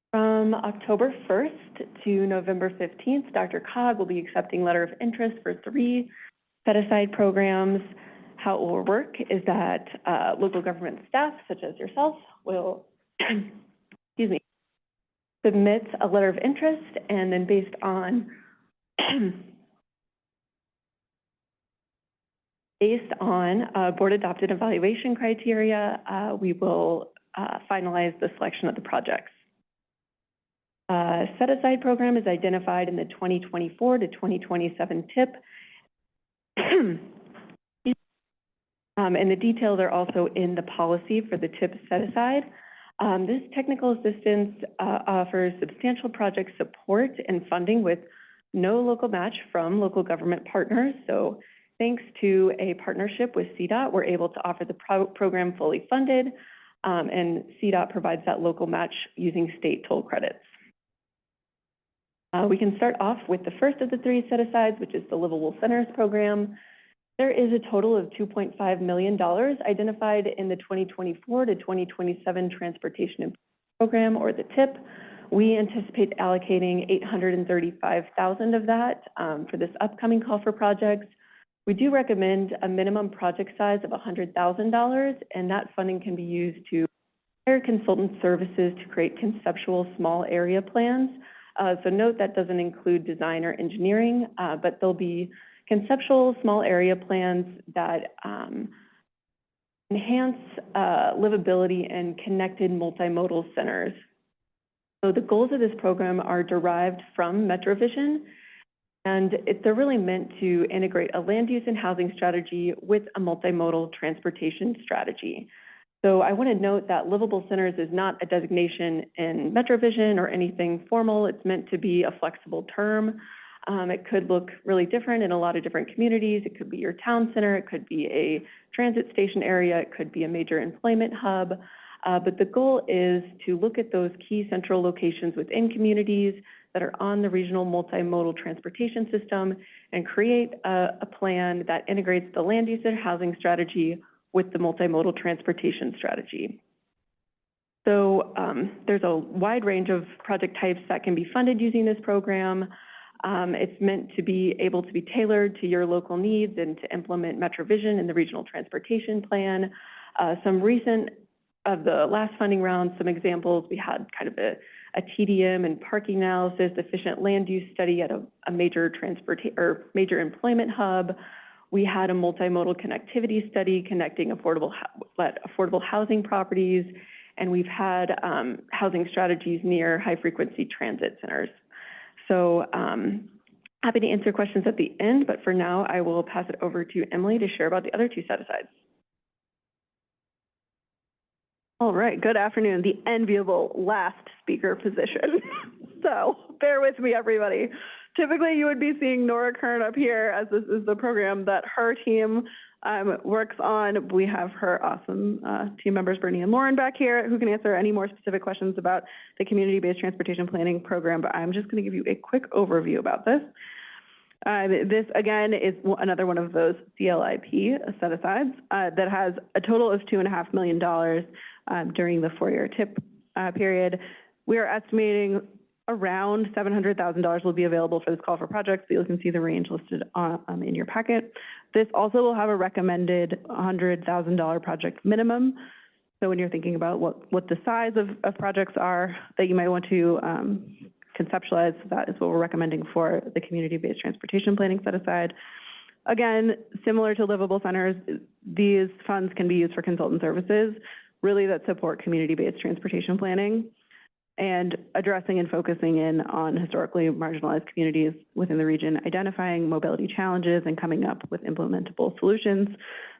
From October 1st to November 15th, DRCOG will be accepting letter of interest for 3 set-aside programs. How it will work is that local government staff, such as yourself, will submit a letter of interest, and then based on board-adopted evaluation criteria, we will finalize the selection of the projects. Set-aside program is identified in the 2024 to 2027 TIP. And the details are also in the policy for the TIP set-aside. This technical assistance offers substantial project support and funding with no local match from local government partners. So thanks to a partnership with CDOT, we're able to offer the program fully funded, and CDOT provides that local match using state toll credits. We can start off with the first of the 3 set-asides, which is the Livable Centers program. There is a total of $2.5 million identified in the 2024 to 2027 Transportation Program, or the TIP, We anticipate allocating $835,000 of that, for this upcoming call for projects. We do recommend a minimum project size of $100,000, and that funding can be used to hire consultant services to create conceptual small area plans. So note that doesn't include design or engineering, but there'll be conceptual small area plans that enhance livability and connected multimodal centers. So the goals of this program are derived from MetroVision, and they're really meant to integrate a land use and housing strategy with a multimodal transportation strategy. So I want to note that livable centers is not a designation in MetroVision or anything formal. It's meant to be a flexible term. It could look really different in a lot of different communities. It could be your town center. It could be a transit station area. It could be a major employment hub. But the goal is to look at those key central locations within communities that are on the regional multimodal transportation system and create a plan that integrates the land use and housing strategy with the multimodal transportation strategy. So there's a wide range of project types that can be funded using this program. It's meant to be able to be tailored to your local needs and to implement MetroVision in the regional transportation plan. Some recent of the last funding round, some examples, we had kind of a TDM and parking analysis, efficient land use study at a major major employment hub. We had a multimodal connectivity study connecting affordable housing properties, and we've had housing strategies near high-frequency transit centers. So happy to answer questions at the end, but for now, I will pass it over to Emily to share about the other two set-asides. All right, good afternoon, the enviable last speaker position. So bear with me, everybody. Typically, you would be seeing Nora Kern up here, as this is the program that her team works on. We have her awesome team members, Brittany and Lauren, back here, who can answer any more specific questions about the community-based transportation planning program, but I'm just going to give you a quick overview about this. This, again, is another one of those CLIP set-asides that has a total of $2.5 million during the 4-year TIP period. We are estimating around $700,000 will be available for this call for projects. So you can see the range listed in your packet. This also will have a recommended $100,000 project minimum. So when you're thinking about what the size of projects are that you might want to conceptualize, that is what we're recommending for the community-based transportation planning set-aside. Again, similar to livable centers, these funds can be used for consultant services, really that support community-based transportation planning and addressing and focusing in on historically marginalized communities within the region, identifying mobility challenges and coming up with implementable solutions.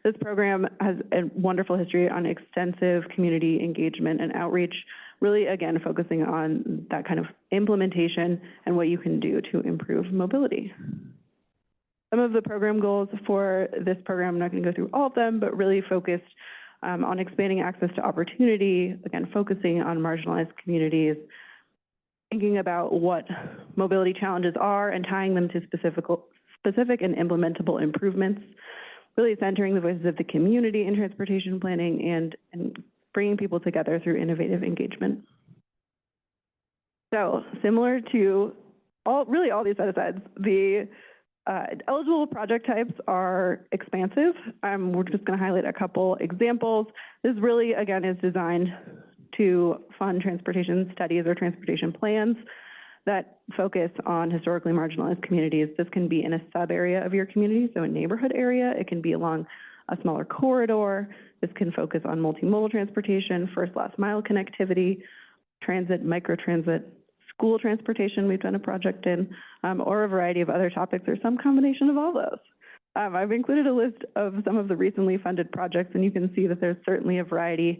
This program has a wonderful history on extensive community engagement and outreach, really, again, focusing on that kind of implementation and what you can do to improve mobility. Some of the program goals for this program, I'm not going to go through all of them, but really focused on expanding access to opportunity, again, focusing on marginalized communities, thinking about what mobility challenges are and tying them to specific and implementable improvements, really centering the voices of the community in transportation planning and bringing people together through innovative engagement. So similar to all these set-asides, the eligible project types are expansive. We're just going to highlight a couple examples. This really, again, is designed to fund transportation studies or transportation plans that focus on historically marginalized communities. This can be in a sub-area of your community, so a neighborhood area. It can be along a smaller corridor. This can focus on multimodal transportation, first, last mile connectivity, transit, microtransit, school transportation we've done a project in, or a variety of other topics or some combination of all those. I've included a list of some of the recently funded projects, and you can see that there's certainly a variety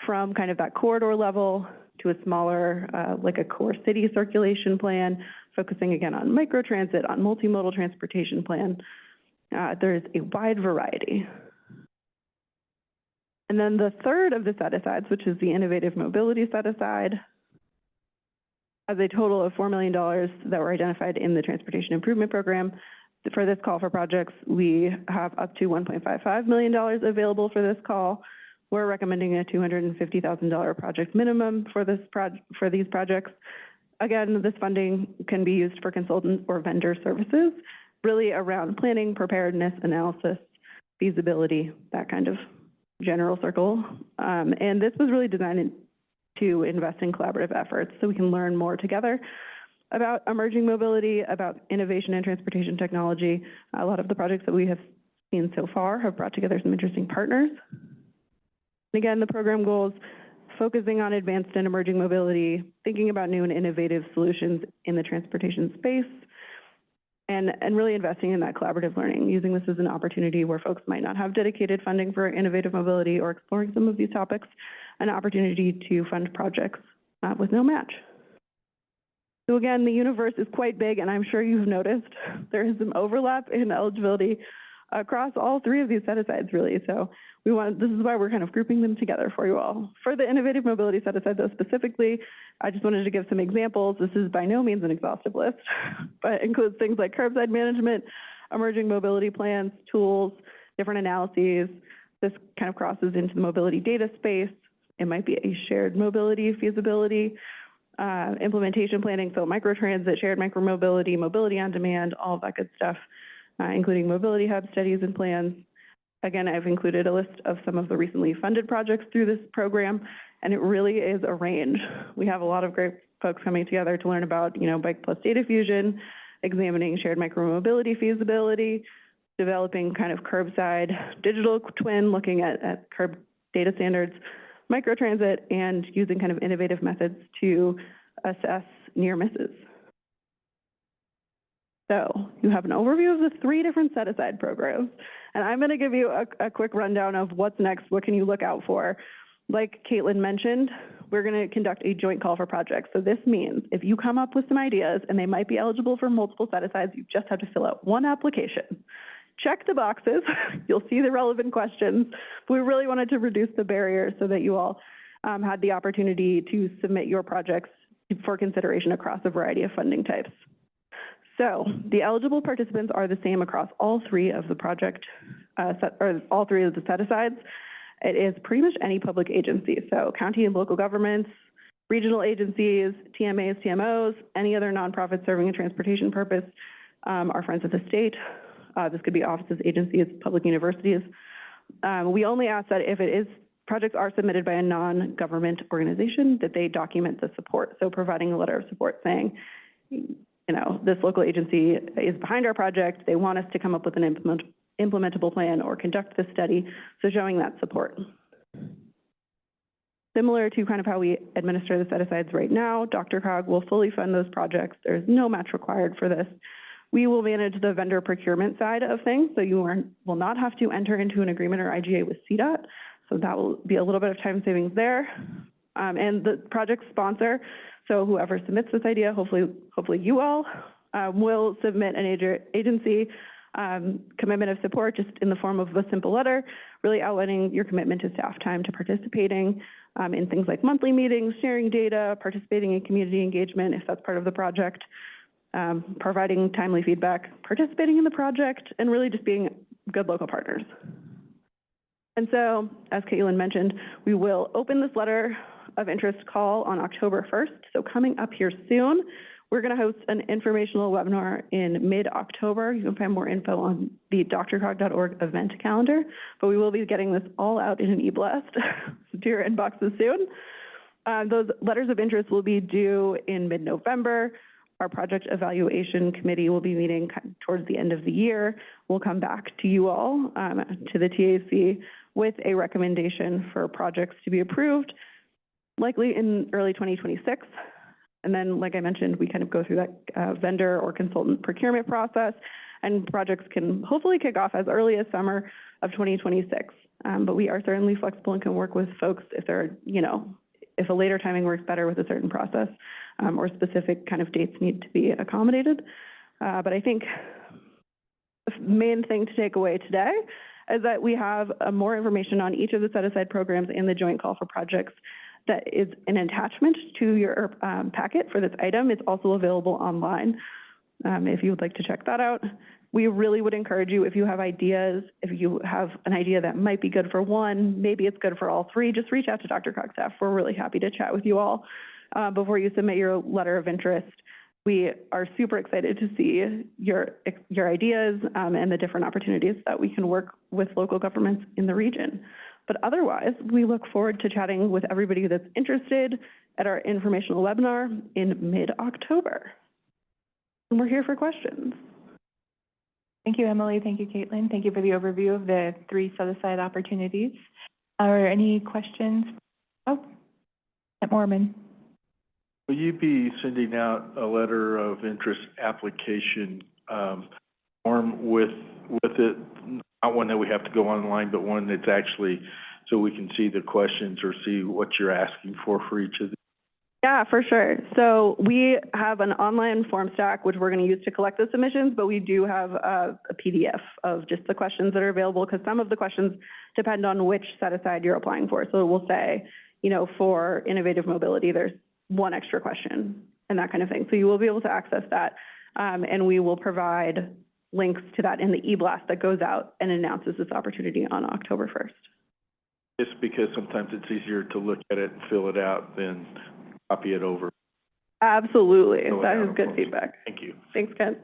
from kind of that corridor level to a smaller, like a core city circulation plan, focusing again on microtransit, on multimodal transportation plan. There's a wide variety. And then the third of the set-asides, which is the innovative mobility set-aside, has a total of $4 million that were identified in the Transportation Improvement Program. For this call for projects, we have up to $1.55 million available for this call. We're recommending a $250,000 project minimum for these projects. again, this funding can be used for consultant or vendor services, really around planning, preparedness, analysis, feasibility, that kind of general circle. And this was really designed to invest in collaborative efforts so we can learn more together about emerging mobility, about innovation in transportation technology. A lot of the projects that we have seen so far have brought together some interesting partners. And again, the program goals focusing on advanced and emerging mobility, thinking about new and innovative solutions in the transportation space, and really investing in that collaborative learning, using this as an opportunity where folks might not have dedicated funding for innovative mobility or exploring some of these topics, an opportunity to fund projects with no match. So again, the universe is quite big, and I'm sure you've noticed there is some overlap in eligibility across all three of these set-asides, really. So this is why we're kind of grouping them together for you all. For the innovative mobility set-aside, though, specifically, I just wanted to give some examples. This is by no means an exhaustive list, but includes things like curbside management, emerging mobility plans, tools, different analyses. This kind of crosses into the mobility data space. It might be a shared mobility feasibility, implementation planning, so microtransit, shared micromobility, mobility on demand, all of that good stuff, including mobility hub studies and plans. Again, I've included a list of some of the recently funded projects through this program, and it really is a range. We have a lot of great folks coming together to learn about, bike plus data fusion, examining shared micromobility feasibility, developing kind of curbside digital twin, looking at curb data standards, microtransit, and using kind of innovative methods to assess near misses. So you have an overview of the three different set-aside programs, and I'm going to give you a quick rundown of what's next, what can you look out for. Like Caitlin mentioned, we're going to conduct a joint call for projects. So this means if you come up with some ideas and they might be eligible for multiple set-asides, you just have to fill out one application. Check the boxes, you'll see the relevant questions, but we really wanted to reduce the barriers so that you all had the opportunity to submit your projects for consideration across a variety of funding types. So the eligible participants are the same across all three of the project, all three of the set-asides. It is pretty much any public agency, so county and local governments, regional agencies, TMAs, TMOs, any other nonprofit serving a transportation purpose, our friends of the state. This could be offices, agencies, public universities. We only ask that if projects are submitted by a non-government organization, that they document the support. So providing a letter of support saying, this local agency is behind our project, they want us to come up with an implementable plan or conduct this study, so showing that support. Similar to kind of how we administer the set-asides right now, DRCOG will fully fund those projects. There's no match required for this. We will manage the vendor procurement side of things, so you will not have to enter into an agreement or IGA with CDOT, so that will be a little bit of time savings there. And the project sponsor, so whoever submits this idea, hopefully you all, will submit an agency commitment of support just in the form of a simple letter, really outlining your commitment to staff time to participating in things like monthly meetings, sharing data, participating in community engagement if that's part of the project, providing timely feedback, participating in the project, and really just being good local partners. And so, as Caitlin mentioned, we will open this letter of interest call on October 1st. So coming up here soon, we're going to host an informational webinar in mid-October. You can find more info on the drcog.org event calendar, but we will be getting this all out in an e-blast to your inboxes soon. Those letters of interest will be due in mid-November. Our project evaluation committee will be meeting towards the end of the year. We'll come back to you all, to the TAC, with a recommendation for projects to be approved, likely in early 2026. And then, like I mentioned, we kind of go through that vendor or consultant procurement process, and projects can hopefully kick off as early as summer of 2026. But we are certainly flexible and can work with folks if they're, if a later timing works better with a certain process, or specific kind of dates need to be accommodated. But I think the main thing to take away today is that we have more information on each of the set-aside programs in the joint call for projects that is an attachment to your packet for this item. It's also available online if you would like to check that out. We really would encourage you, if you have ideas, if you have an idea that might be good for one, maybe it's good for all three, just reach out to DRCOG staff. We're really happy to chat with you all before you submit your letter of interest. We are super excited to see your ideas, and the different opportunities that we can work with local governments in the region. But otherwise, we look forward to chatting with everybody that's interested at our informational webinar in mid-October. And we're here for questions. Thank you, Emily. Thank you, Caitlin. Thank you for the overview of the 3 set-aside opportunities. Are any questions? Oh, at Mormon. Will you be sending out a letter of interest application form with it? Not one that we have to go online, but one that's actually so we can see the questions or see what you're asking for each of them? Yeah, for sure. So we have an online form stack, which we're going to use to collect the submissions, but we do have a PDF of just the questions that are available, because some of the questions depend on which set-aside you're applying for. So we'll say, you know, for innovative mobility, there's 1 extra question and that kind of thing. So you will be able to access that, and we will provide links to that in the e-blast that goes out and announces this opportunity on October 1st. Just because sometimes it's easier to look at it and fill it out than copy it over. Absolutely. That is good feedback. Thank you. Thanks, Kent.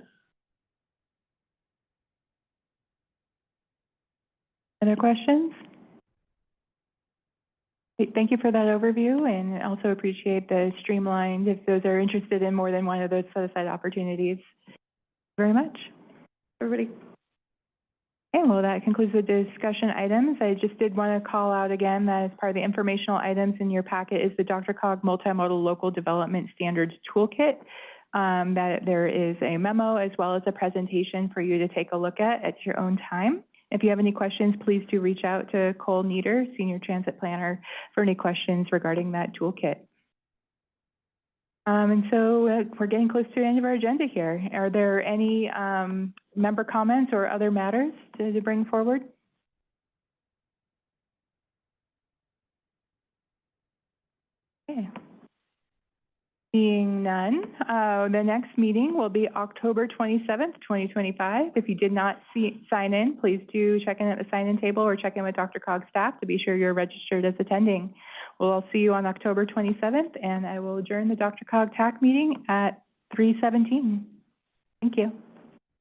Other questions? Thank you for that overview, and also appreciate the streamlined, if those are interested in more than one of those set-aside opportunities. Thank you very much, everybody. Okay, well, that concludes the discussion items. I just did want to call out again that as part of the informational items in your packet is the DRCOG Multimodal Local Development Standards Toolkit. That there is a memo as well as a presentation for you to take a look at your own time. If you have any questions, please do reach out to Cole Nieder, Senior Transit Planner, for any questions regarding that toolkit. And so we're getting close to the end of our agenda here. Are there any member comments or other matters to bring forward? Okay. Seeing none, the next meeting will be October 27th, 2025. If you did not sign in, please do check in at the sign-in table or check in with DRCOG staff to be sure you're registered as attending. We'll all see you on October 27th, and I will adjourn the DRCOG TAC meeting at 3:17. Thank you.